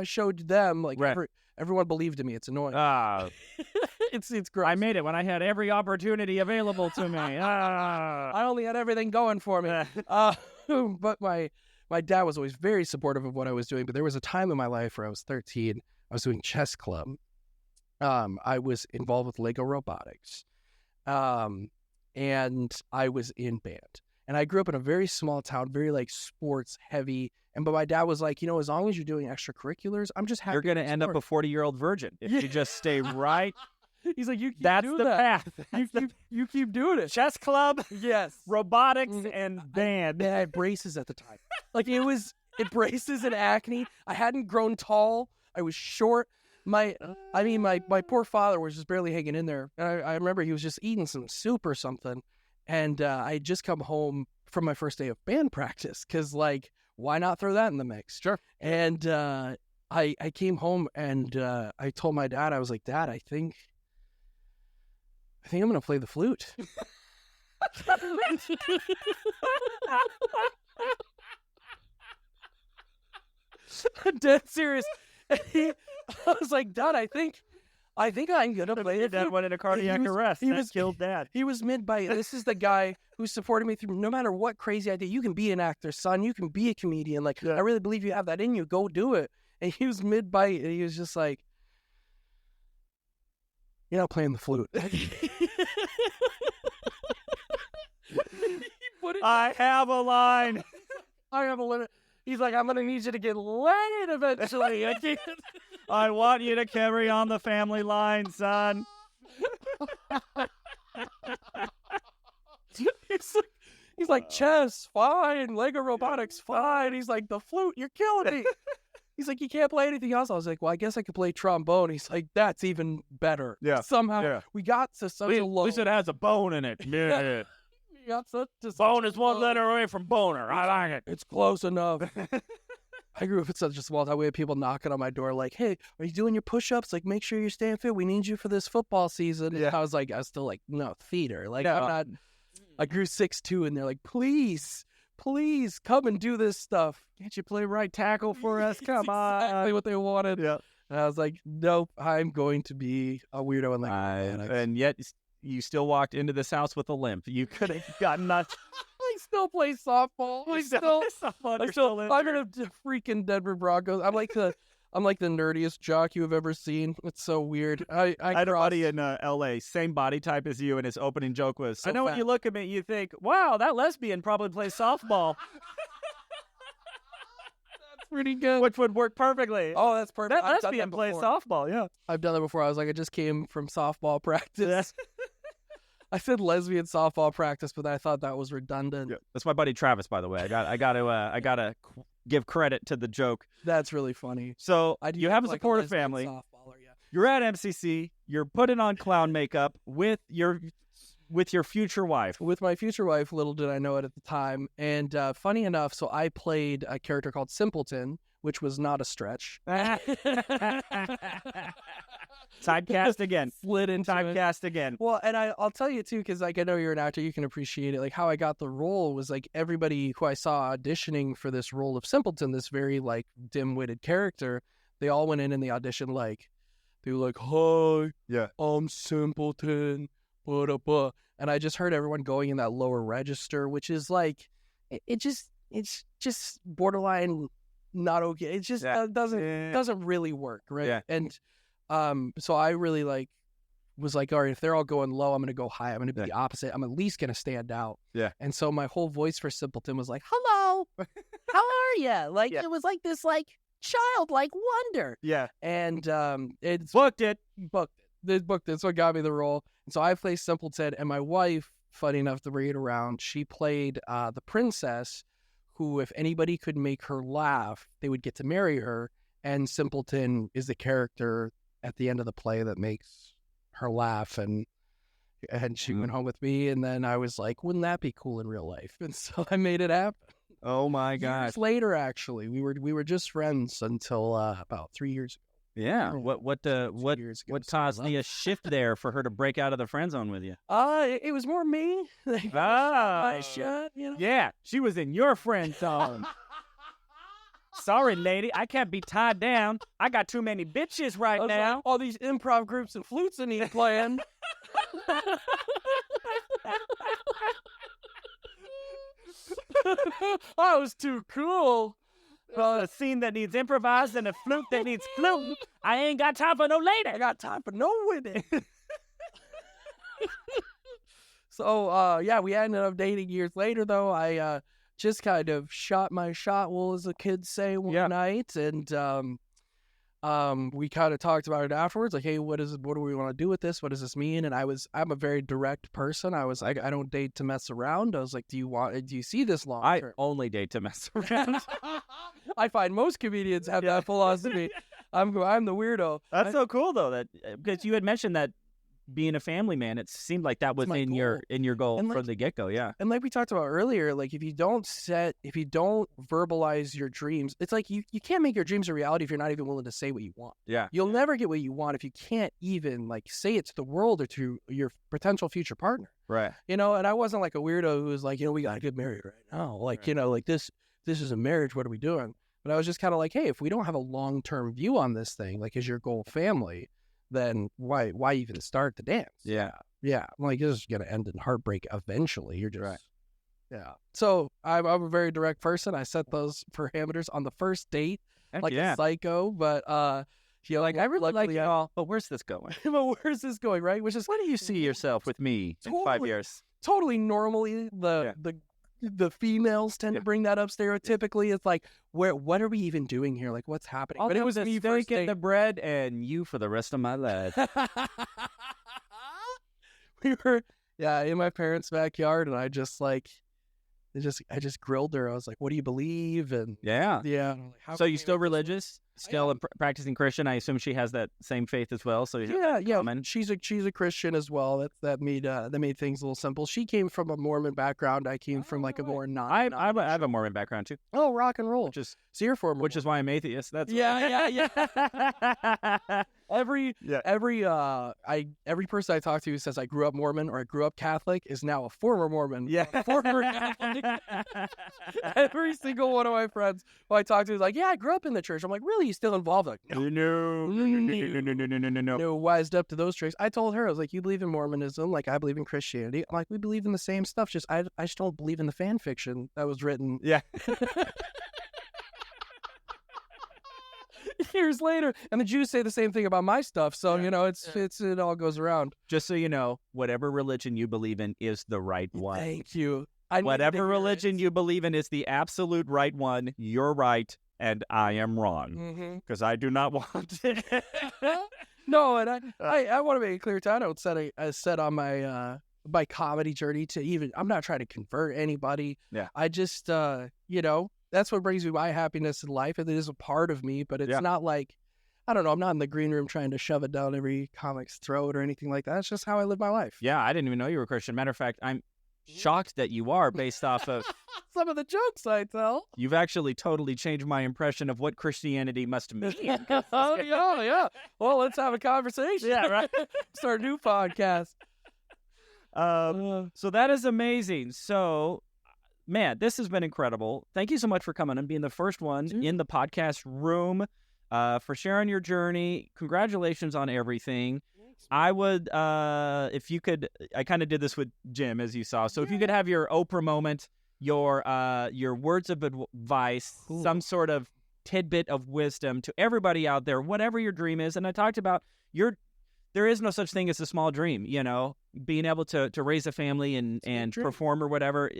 showed them like Right. everyone believed in me. It's annoying. Ah, It's gross. I made it when I had every opportunity available to me. Ah. I only had everything going for me. But my dad was always very supportive of what I was doing. But there was a time in my life where I was 13. I was doing chess club. I was involved with Lego robotics. And I was in band. And I grew up in a very small town, very like sports heavy. But my dad was like, as long as you're doing extracurriculars, I'm just happy. You're gonna with end up a sports." 40-year-old virgin if you just stay right. He's like, you keep That's doing the that. path. You keep doing it. Chess club, Yes. robotics, Mhm. And band. Man, I had braces at the time. Like it braces and acne. I hadn't grown tall. I was short. My poor father was just barely hanging in there. And I remember he was just eating some soup or something. And I had just come home from my first day of band practice because, like, why not throw that in the mix? Sure. And I came home and I told my dad, I was like, Dad, I think I'm going to play the flute. I'm dead serious. I was like, Dad, I think I'm gonna play the Dad flute. went into cardiac arrest. he That was- killed Dad. He was mid-bite. This is the guy who supported me through no matter what crazy idea. You can be an actor, son. You can be a comedian. Like, Yeah. I really believe you have that in you. Go do it. And he was mid-bite, and he was just like, you're not playing the flute. I have a line. I have a limit. He's like, I'm going to need you to get laid eventually. I can't. I want you to carry on the family line, son. He's like, chess, fine. Lego robotics, fine. He's like, the flute, you're killing me. He's like, you can't play anything else. I was like, well, I guess I could play trombone. He's like, that's even better. Yeah, Somehow yeah. we got to such a low. At least it has a bone in it. Yeah. We got such a Bone is one low- letter away from boner. I like it. It's close enough. I grew up in such a small town. We had people knocking on my door like, hey, are you doing your push-ups? Like, make sure you're staying fit. We need you for this football season. Yeah. I was still like, no, theater. Like, Yeah. I'm not. I grew 6'2", and they're like, please come and do this stuff. Can't you play right tackle for us? Come That's exactly on. what they wanted. Yeah. And I was like, nope, I'm going to be a weirdo in that. And yet you still walked into this house with a limp. You could have gotten nuts. I still play softball. I'm in a freaking Denver Broncos. I'm like I'm like the nerdiest jock you have ever seen. It's so weird. I had a buddy in L.A., same body type as you, and his opening joke was, So I know when fat. you look at me, you think, wow, that lesbian probably plays softball, That's pretty good. which would work perfectly. Oh, that's perfect. That lesbian plays softball, yeah. I've done that before. I was like, I just came from softball practice. I said lesbian softball practice, but I thought that was redundant. Yeah. That's my buddy Travis, by the way. I gotta give credit to the joke. That's really funny. So I do you have a like supportive lesbian family. softballer, yeah. You're at MCC. You're putting on clown makeup with your future wife. With my future wife, little did I know it at the time. And funny enough, so I played a character called Simpleton, which was not a stretch. Typecast again. Slid into it. Typecast again. Well, and I'll tell you too, because like I know you're an actor, you can appreciate it. Like how I got the role was like everybody who I saw auditioning for this role of Simpleton, this very like dim-witted character, they all went in the audition like they were like, "Hi, Yeah. I'm Simpleton." And I just heard everyone going in that lower register, which is like it's just borderline not okay. It just doesn't really work, right? Yeah. And so I really like was like, all right, if they're all going low, I'm gonna go high. I'm gonna be the opposite. I'm at least gonna stand out. Yeah. And so my whole voice for Simpleton was like, "Hello, how are you?" Like it was like this like childlike wonder. Yeah. And it's booked it. They booked it, so it got me the role. And so I played Simpleton, and my wife, funny enough to bring it around, she played the princess who, if anybody could make her laugh, they would get to marry her. And Simpleton is the character at the end of the play that makes her laugh. And she went home with me, and then I was like, wouldn't that be cool in real life? And so I made it happen. Oh my gosh. Years later, actually, we were just friends until about 3 years ago. Yeah. What caused the shift there for her to break out of the friend zone with you? It was more me. My shot, you know? Yeah, she was in your friend zone. Sorry, lady, I can't be tied down. I got too many bitches right now. Like, all these improv groups and flutes I need playing. I was too cool. A scene that needs improvised and a flute that needs flute. I ain't got time for no lady. I got time for no women. So, yeah, we ended up dating years later, though. I just kind of shot my shot, well, as the kids say, one night. And we kind of talked about it afterwards. Like, hey, what do we want to do with this? What does this mean? And I'm a very direct person. I was like, I don't date to mess around. I was like, do you see this long term? I only date to mess around. I find most comedians have that philosophy. I'm the weirdo. That's so cool though, that because you had mentioned that being a family man, it seemed like that was in your goal from the get-go. Yeah. And like we talked about earlier, like if you don't verbalize your dreams, it's like you can't make your dreams a reality if you're not even willing to say what you want. Yeah. You'll never get what you want if you can't even like say it to the world or to your potential future partner. Right. You know, and I wasn't like a weirdo who was like, we got to get married right now. Like, like this is a marriage. What are we doing? But I was just kind of like, hey, if we don't have a long-term view on this thing, like is your goal family, then why even start the dance? Yeah. Yeah. I'm like, this is going to end in heartbreak eventually. You're just, yeah. So I'm a very direct person. I set those parameters on the first date, a psycho, but, I really like y'all, but where's this going? But where's this going, right? Which is, where do you see yourself with me in 5 years? Totally normally the females tend to bring that up stereotypically. It's like, what are we even doing here? Like, what's happening? But it was me first get the bread and you for the rest of my life. We were, in my parents' backyard, and I just grilled her. I was like, what do you believe? And yeah. Like, so you still religious? Still practicing Christian? I assume she has that same faith as well. So she's a Christian as well. That made things a little simple. She came from a Mormon background. I came from like a more non. I have a Mormon background too. Oh, rock and roll. Which is why I'm atheist. That's yeah. Every person I talk to who says I grew up Mormon or I grew up Catholic is now a former Mormon. Yeah. Former Catholic. Every single one of my friends who I talk to is like, yeah, I grew up in the church. I'm like, really? You still involved? Like, no. Wised up to those tricks. I told her, I was like, you believe in Mormonism, like I believe in Christianity. I'm like, we believe in the same stuff. I just don't believe in the fan fiction that was written. Yeah. years later, and the Jews say the same thing about my stuff. So it all goes around. Just so you know, whatever religion you believe in is the right one. Thank you. Whatever religion you believe in is the absolute right one. You're right, and I am wrong because I do not want it. No, and I want to make it clear too. I don't set on my comedy journey to even. I'm not trying to convert anybody. Yeah. I just that's what brings me my happiness in life, and it is a part of me. But it's not like, I don't know. I'm not in the green room trying to shove it down every comic's throat or anything like that. It's just how I live my life. Yeah, I didn't even know you were a Christian. Matter of fact, I'm shocked that you are based off of some of the jokes I tell. You've actually totally changed my impression of what Christianity must mean. Oh, yeah. Well, let's have a conversation. Yeah, right. Start a new podcast. So that is amazing. So, man, this has been incredible. Thank you so much for coming and being the first one in the podcast room, for sharing your journey. Congratulations on everything. I would, if you could, I kind of did this with Jim, as you saw. So if you could have your Oprah moment, your words of advice, some sort of tidbit of wisdom to everybody out there, whatever your dream is. And I talked about there is no such thing as a small dream, being able to raise a family and perform or whatever.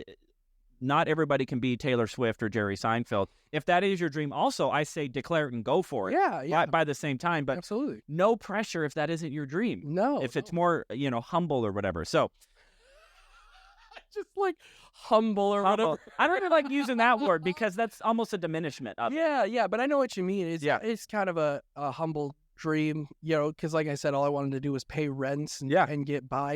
Not everybody can be Taylor Swift or Jerry Seinfeld. If that is your dream, also, I say declare it and go for it. Yeah. By the same time, but absolutely no pressure if that isn't your dream. No. If it's more, humble or whatever. So, just like humble or whatever. I don't even like using that word because that's almost a diminishment of it. Yeah, but I know what you mean. It's kind of a humble dream, because like I said, all I wanted to do was pay rents and get by,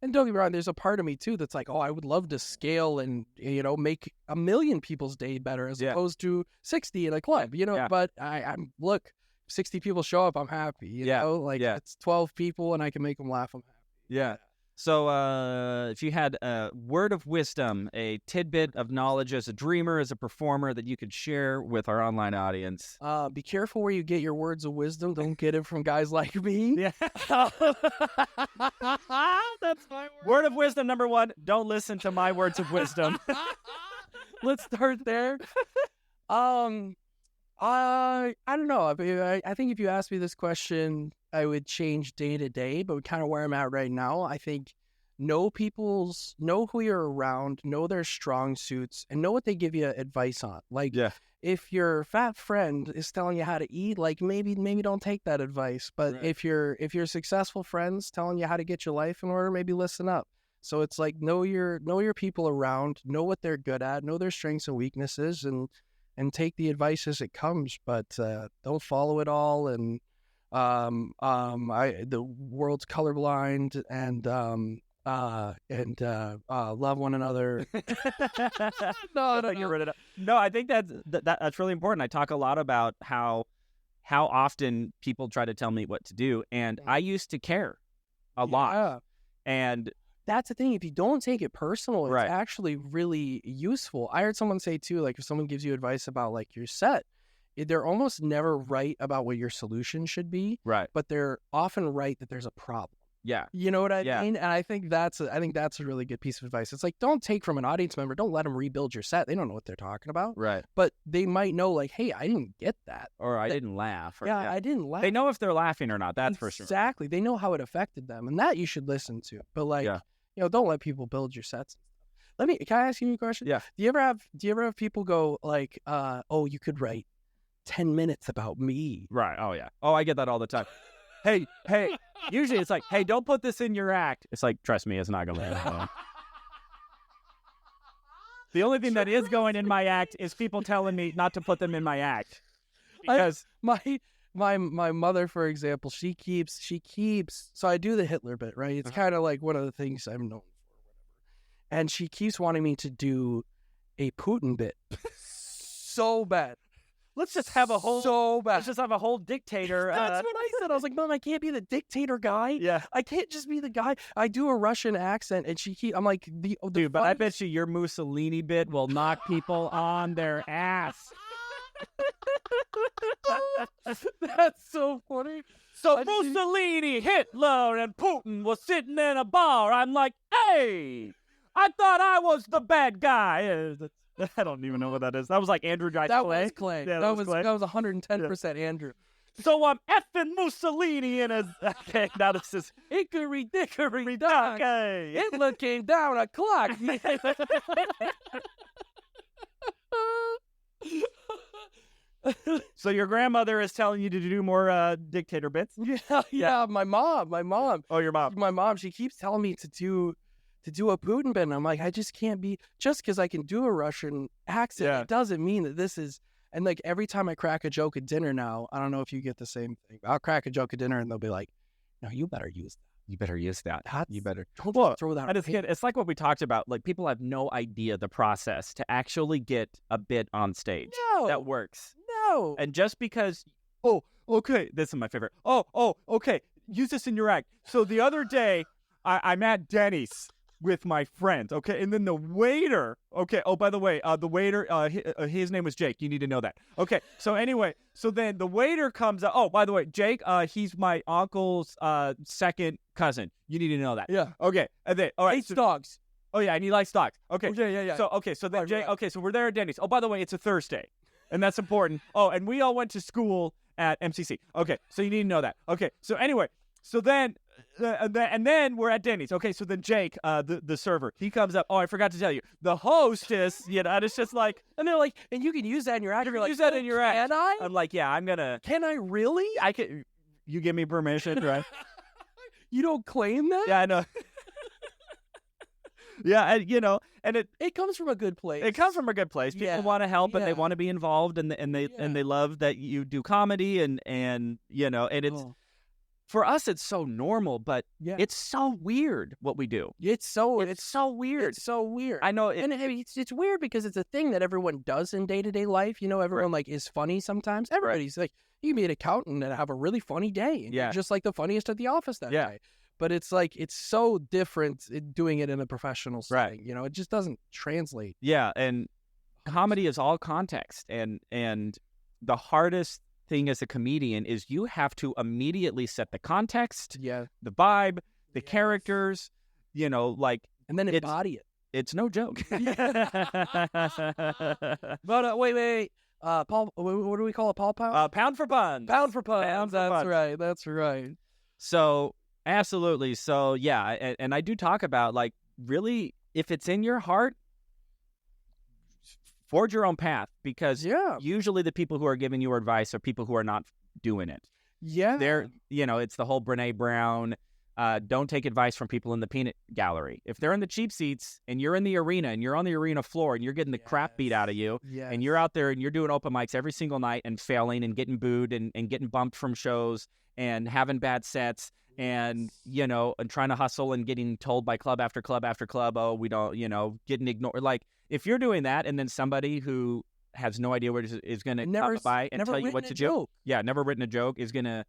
and don't get me wrong, there's a part of me too that's like, oh, I would love to scale and, make 1 million people's day better as opposed to 60 in a club, but I'm look, 60 people show up, I'm happy, it's 12 people and I can make them laugh, I'm happy. Yeah. So if you had a word of wisdom, a tidbit of knowledge as a dreamer, as a performer that you could share with our online audience. Be careful where you get your words of wisdom. Don't get it from guys like me. Yeah. That's my word. Word of wisdom number 1, don't listen to my words of wisdom. Let's start there. I don't know. I think if you asked me this question, I would change day to day, but kind of where I'm at right now, I think know who you're around, know their strong suits, and know what they give you advice on. Like, if your fat friend is telling you how to eat, like maybe don't take that advice. But if your successful friends telling you how to get your life in order, maybe listen up. So it's like know your people around, know what they're good at, know their strengths and weaknesses, and take the advice as it comes. But don't follow it all. And the world's colorblind, and love one another. No, I think that's really important. I talk a lot about how often people try to tell me what to do, and I used to care a lot. And that's the thing. If you don't take it personal, it's actually really useful. I heard someone say too, like if someone gives you advice about like your set, they're almost never right about what your solution should be. Right. But they're often right that there's a problem. Yeah. You know what I mean? And I think that's a really good piece of advice. It's like, don't take from an audience member. Don't let them rebuild your set. They don't know what they're talking about. Right. But they might know like, hey, I didn't get that. Or I didn't laugh. Or, I didn't laugh. They know if they're laughing or not. That's for sure. Exactly. They know how it affected them. And that you should listen to. But like, don't let people build your sets. Can I ask you a question? Yeah. Do you ever have people go like, oh, you could write 10 minutes about me? Right. Oh, yeah. Oh, I get that all the time. Hey, usually it's like, hey, don't put this in your act. It's like, trust me, it's not going to happen. The only thing that is going in my act is people telling me not to put them in my act. Because my mother, for example, she keeps, so I do the Hitler bit, right? It's kind of like one of the things I'm known for, whatever. And she keeps wanting me to do a Putin bit so bad. Let's just have a whole Let's just have a whole dictator. That's what I said. I was like, Mom, I can't be the dictator guy. Yeah. I can't just be the guy. I do a Russian accent, and I'm like, dude, but I bet you your Mussolini bit will knock people on their ass. That's so funny. So Mussolini, Hitler, and Putin was sitting in a bar. I'm like, hey, I thought I was the bad guy. I don't even know what that is. That was like Andrew Dice That Clay. was Clay. Yeah, that was Clay. 110% Andrew. So I'm effing Mussolini in a... Okay, now this is... Hickory dickory dock. Okay. Hitler came down a clock. So your grandmother is telling you to do more dictator bits? Yeah. My mom. Oh, your mom. My mom. She keeps telling me to do a Putin bit. And I'm like, I just can't be. Just because I can do a Russian accent, it doesn't mean that this is. And like every time I crack a joke at dinner now, I don't know if you get the same thing. I'll crack a joke at dinner and they'll be like, "No, you better use that. You better use that. You better. Don't Well, throw that." and it's like what we talked about. Like people have no idea the process to actually get a bit on stage that works. No. And just because, oh, okay, this is my favorite. Oh, okay, use this in your act. So the other day, I'm at Denny's with my friends, okay, and then the waiter, okay, oh, by the way, the waiter, his name was Jake. You need to know that. Okay, so anyway, so then the waiter comes up. Oh, by the way, Jake, he's my uncle's second cousin. You need to know that. Yeah. Okay, and then, all right. Hates dogs. Oh, yeah, and he likes dogs. Okay. Yeah. So then Jake, okay, so we're there at Denny's. Oh, by the way, it's a Thursday. And that's important. Oh, and we all went to school at MCC. Okay, so you need to know that. Okay, so anyway, so then, and then we're at Denny's. Okay, so then Jake, the server, he comes up. Oh, I forgot to tell you, the hostess, and it's just like, And they're like, and you can use that in your act. You're like, use that in your act. Can I? I'm like, yeah, I'm gonna. Can I really? I can. You give me permission, right? You don't claim that? Yeah, I know. Yeah, and It comes from a good place. it comes from a good place. People want to help, and they want to be involved, and they love that you do comedy, and it's for us it's so normal, but it's so weird what we do. It's so weird. It's so weird. I know, and it's weird because it's a thing that everyone does in day-to-day life. Everyone like is funny sometimes. Everybody's like, you can be an accountant and have a really funny day, and you're just like the funniest at the office that day. But it's like, it's so different doing it in a professional setting. It just doesn't translate. Yeah, and comedy is all context, and the hardest thing as a comedian is you have to immediately set the context, the vibe, the characters, like, and then embody it. It's no joke. But wait. Paul, what do we call it? Paul Pound? Pound for puns. Pound for puns. That's right. So, absolutely. So, yeah, and I do talk about, like, really, if it's in your heart, forge your own path, because usually the people who are giving you advice are people who are not doing it. Yeah. They're, it's the whole Brene Brown, don't take advice from people in the peanut gallery. If they're in the cheap seats and you're in the arena and you're on the arena floor and you're getting the crap beat out of you and you're out there and you're doing open mics every single night and failing and getting booed and getting bumped from shows and having bad sets and, and trying to hustle and getting told by club after club after club, oh, we don't, getting ignored. Like, if you're doing that and then somebody who has no idea what is going to come by and tell you what to do. Yeah, never written a joke, is going to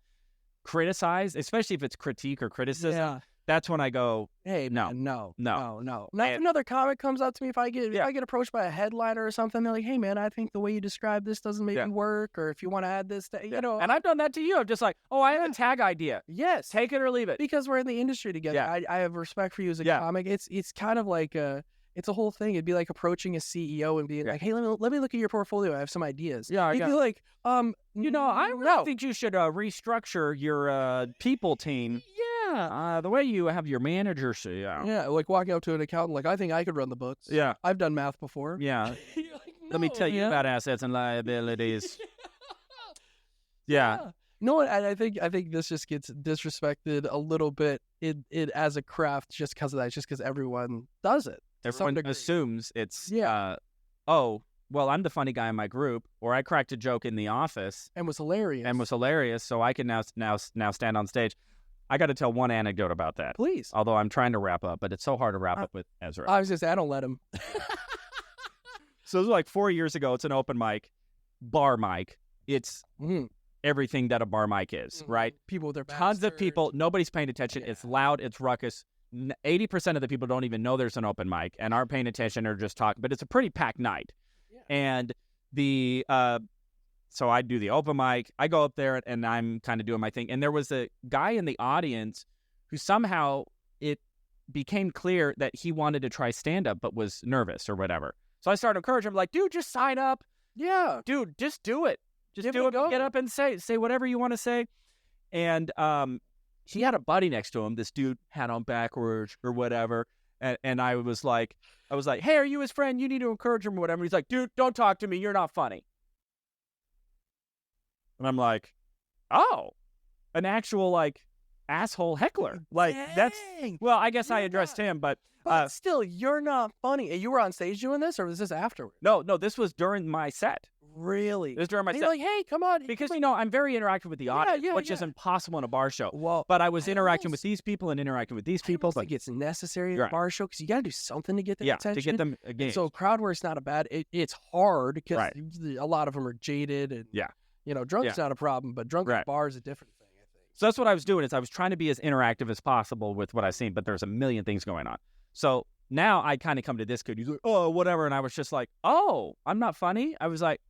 criticize, especially if it's critique or criticism. Yeah. That's when I go, hey, no. Now, if another comic comes up to me, if I get approached by a headliner or something, they're like, hey, man, I think the way you describe this doesn't make me work, or if you want to add this, And I've done that to you. I'm just like, oh, I have a tag idea. Yes. Take it or leave it. Because we're in the industry together. Yeah. I have respect for you as a comic. It's kind of like it's a whole thing. It'd be like approaching a CEO and being like, hey, let me look at your portfolio. I have some ideas. Yeah. He'd be like, I really think you should restructure your people team. Yeah. The way you have your managers. Yeah. Like walking up to an accountant, like, I think I could run the books. Yeah. I've done math before. Yeah. Like, no, let me tell you about assets and liabilities. Yeah. No, and I think this just gets disrespected a little bit it as a craft just because of that. Just because everyone does it. Everyone assumes it's, oh, well, I'm the funny guy in my group, or I cracked a joke in the office. And was hilarious. So I can now stand on stage. I got to tell one anecdote about that. Please. Although I'm trying to wrap up, but it's so hard to wrap up with Ezra. I was just, I don't let him. So this was like 4 years ago. It's an open mic, bar mic. It's everything that a bar mic is, right? People with their tons of people. Nobody's paying attention. Yeah. It's loud. It's ruckus. 80% of the people don't even know there's an open mic and aren't paying attention or just talking. But it's a pretty packed night. Yeah. And so I do the open mic. I go up there and I'm kind of doing my thing. And there was a guy in the audience who somehow it became clear that he wanted to try stand-up but was nervous or whatever. So I started encouraging him, like, dude, just sign up. Yeah. Dude, just do it. Just Give do it a it. go. Get up and say whatever you want to say. And he had a buddy next to him. This dude had on backwards or whatever. And I was like, hey, are you his friend? You need to encourage him or whatever. He's like, dude, don't talk to me. You're not funny. And I'm like, oh, an actual like asshole heckler. Like that's, well, I guess I addressed him, but still, you're not funny. You were on stage doing this, or was this afterward? no, this was during my set. Really? This was during my And set. you're like, hey, come on. Because, I'm very interactive with the audience, which is impossible in a bar show. Well, But I was interacting with these people and interacting with these people. I think it's necessary at Right. a bar show because you got to do something to get their attention. to get them again. So crowd work's not a bad. It's hard because Right. a lot of them are jaded and drunk's not a problem, but drunk at bar is a different thing. I think. So that's what I was doing is I was trying to be as interactive as possible with what I've seen, but there's a million things going on. So now I kind of come to this kid. He's like, oh, whatever. And I was just like, oh, I'm not funny. I was like,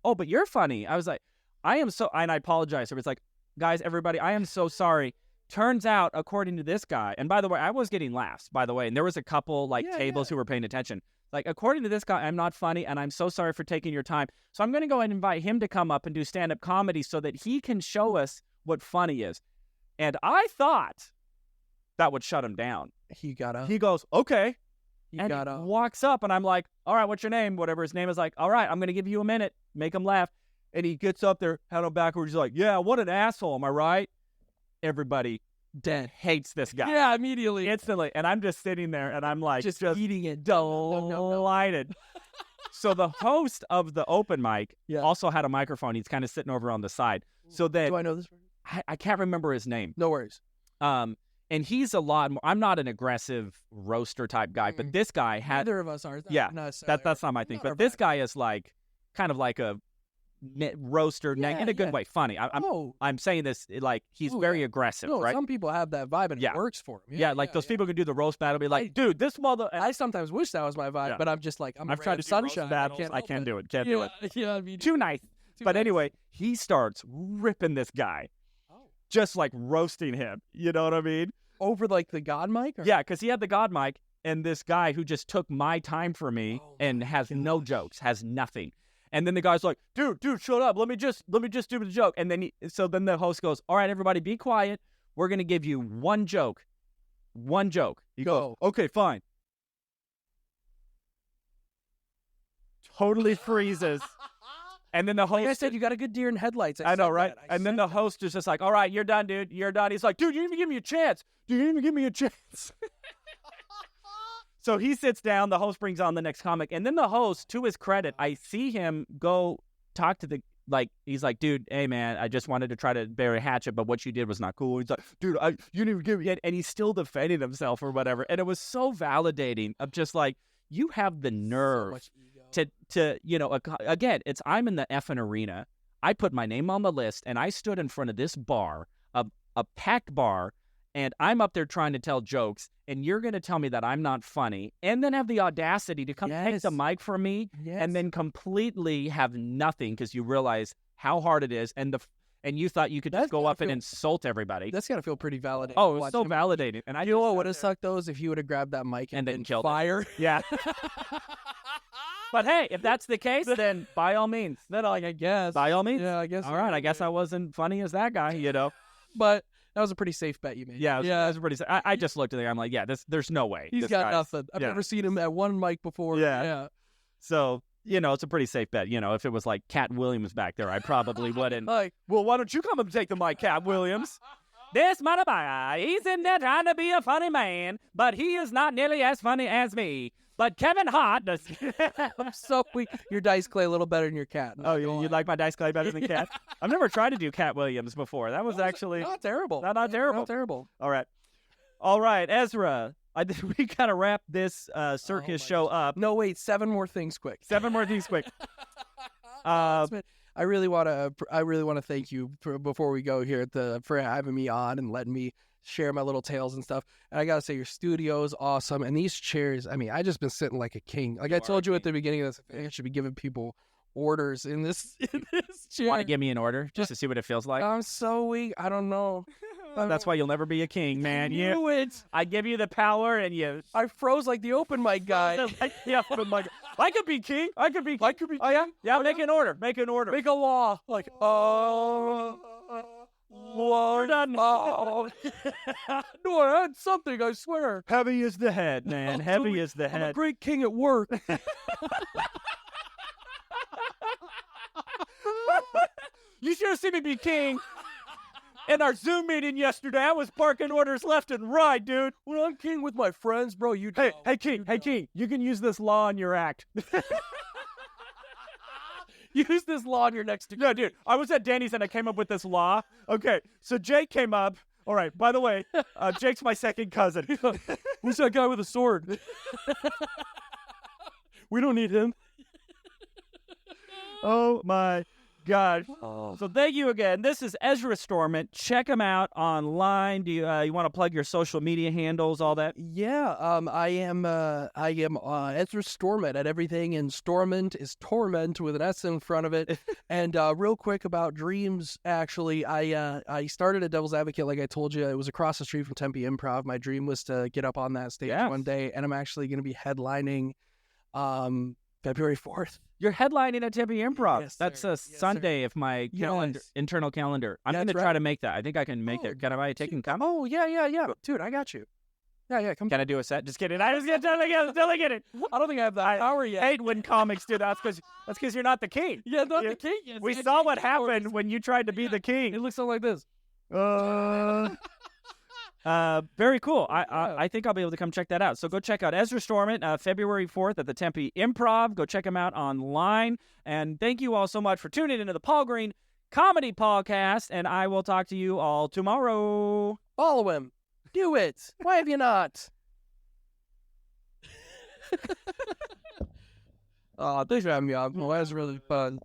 oh, but you're funny. I was like, I am so, and I apologize. It was like, guys, everybody, I am so sorry. Turns out, according to this guy, and by the way, I was getting laughs, by the way, and there was a couple tables who were paying attention. Like, according to this guy, I'm not funny, and I'm so sorry for taking your time. So I'm going to go ahead and invite him to come up and do stand-up comedy so that he can show us what funny is. And I thought that would shut him down. He got up. He goes, okay. He and got he up. walks up, and I'm like, all right, what's your name? Whatever his name is, like, all right, I'm going to give you a minute. Make him laugh. And he gets up there, head on backwards. He's like, yeah, what an asshole. Am I right? Everybody Dead. hates this guy. Yeah, immediately. Instantly. And I'm just sitting there, and I'm like, just eating it. delighted. So the host of the open mic Yeah. also had a microphone. He's kind of sitting over on the side. So that Do I know this person? I can't remember his name. No worries. And he's a lot more. I'm not an aggressive roaster type guy, but this guy had. Neither of us are. Yeah, necessarily that's not my thing. not our But this vibe. guy is like kind of like a roaster in a good way, funny. I'm saying this like he's very aggressive, No, right? some people have that vibe and Yeah. it works for them. Yeah, like those people can do the roast battle, be like, dude, this mother. I sometimes wish that was my vibe, Yeah. but I'm just like, I've tried to do roast sunshine. battles. I help can't it. do it. Can't do it. Yeah, I mean, Too nice. But nice. anyway, he starts ripping this guy, just like roasting him. You know what I mean? over like the God mic? Or? Yeah, because he had the God mic, and this guy who just took my time for me and has no jokes, has nothing. And then the guy's like, dude, shut up. Let me just do the joke. And then then the host goes, all right, everybody be quiet. We're going to give you one joke. One joke. He goes, okay, fine. Totally freezes. And then the host... Like I said, you got a good deer in headlights. I know, right? And then the host is just like, all right, you're done, dude. You're done. He's like, dude, you didn't even give me a chance. Dude, you didn't even give me a chance. So he sits down. The host brings on the next comic. And then the host, to his credit, I see him go talk to the... Like, he's like, dude, hey, man, I just wanted to try to bury a hatchet, but what you did was not cool. He's like, dude, you didn't even give me it. And he's still defending himself or whatever. And it was so validating of just like, you have the nerve to you know, again, I'm in the effing arena. I put my name on the list, and I stood in front of this bar, a packed bar, and I'm up there trying to tell jokes, and you're going to tell me that I'm not funny, and then have the audacity to come take the mic from me, and then completely have nothing because you realize how hard it is, and you thought you could just go up and insult everybody. That's got to feel pretty validating. Oh, it was so validating. And you know what would have sucked those if you would have grabbed that mic and then killed fire. Yeah. But hey, if that's the case, then by all means. Then I guess. By all means. Yeah, I guess. All right, I guess I wasn't funny as that guy, you know. But that was a pretty safe bet you made. Yeah, that was pretty safe. I just looked at it. I'm like, yeah, there's no way. He's got nothing. I've never seen him at one mic before. Yeah. So, you know, it's a pretty safe bet. You know, if it was like Cat Williams back there, I probably wouldn't. Well, why don't you come and take the mic, Cat Williams? This motherfucker, he's in there trying to be a funny man, but he is not nearly as funny as me. But Kevin Hart does. I'm so weak. Your dice clay a little better than your cat. Oh, you like my dice clay better than Cat? I've never tried to do Cat Williams before. That was actually not terrible. Not terrible. Not terrible. All right, Ezra. I think we gotta wrap this circus show up. No, wait. 7 more things quick. 7 more things quick. I really want to thank you before we go here for having me on and letting me share my little tales and stuff. And I gotta say, your studio is awesome. And these chairs, I mean, I just been sitting like a king. Like I told you at the beginning of this, I should be giving people orders in this chair. Want to give me an order just to see what it feels like? I'm so weak. I don't know. That's why you'll never be a king, man. I knew it. I give you the power, and you. I froze like the open mic guy. Like the open mic. I could be king. I could be. Oh yeah, yeah. Make an order. Make an order. Make a law. Like, Lord, no, I had something, I swear. Heavy is the head, man. Heavy is the I'm a head. great king at work. You should have seen me be king. In our Zoom meeting yesterday, I was barking orders left and right, dude. When I'm king with my friends, bro, you Hey, king, you can use this law in your act. use this law in your next degree. Yeah, dude, I was at Danny's and I came up with this law. Okay, so Jake came up. All right, by the way, Jake's my second cousin. Who's that guy with a sword? We don't need him. Oh, my gosh. Oh. So thank you again. This is Ezra Stormant. Check him out online. Do you want to plug your social media handles, all that? Yeah, I am Ezra Stormant at everything, and Stormant is torment with an S in front of it. And real quick about dreams, actually, I started at Devil's Advocate, like I told you. It was across the street from Tempe Improv. My dream was to get up on that stage one day, and I'm actually going to be headlining February 4th. You're headlining at Tempe Improv. Yes, That's sir. a Sunday if my internal calendar. I'm going to try to make that. I think I can make that. Can I take and come? Oh, yeah. Dude, I got you. Yeah, come. Can I do a set? Just kidding. I just get totally get it. I don't think I have that power yet. I hate when comics do that. That's because you're not the king. Yeah, not the king. Yes, we saw what happened when you tried to be the king. It looks something like this. Very cool. I think I'll be able to come check that out. So go check out Ezra Stormant, February 4th at the Tempe Improv. Go check him out online. And thank you all so much for tuning into the Paul Green Comedy PaulCast. And I will talk to you all tomorrow. Follow him. Do it. Why have you not? Thanks for having me on. Well, that was really fun.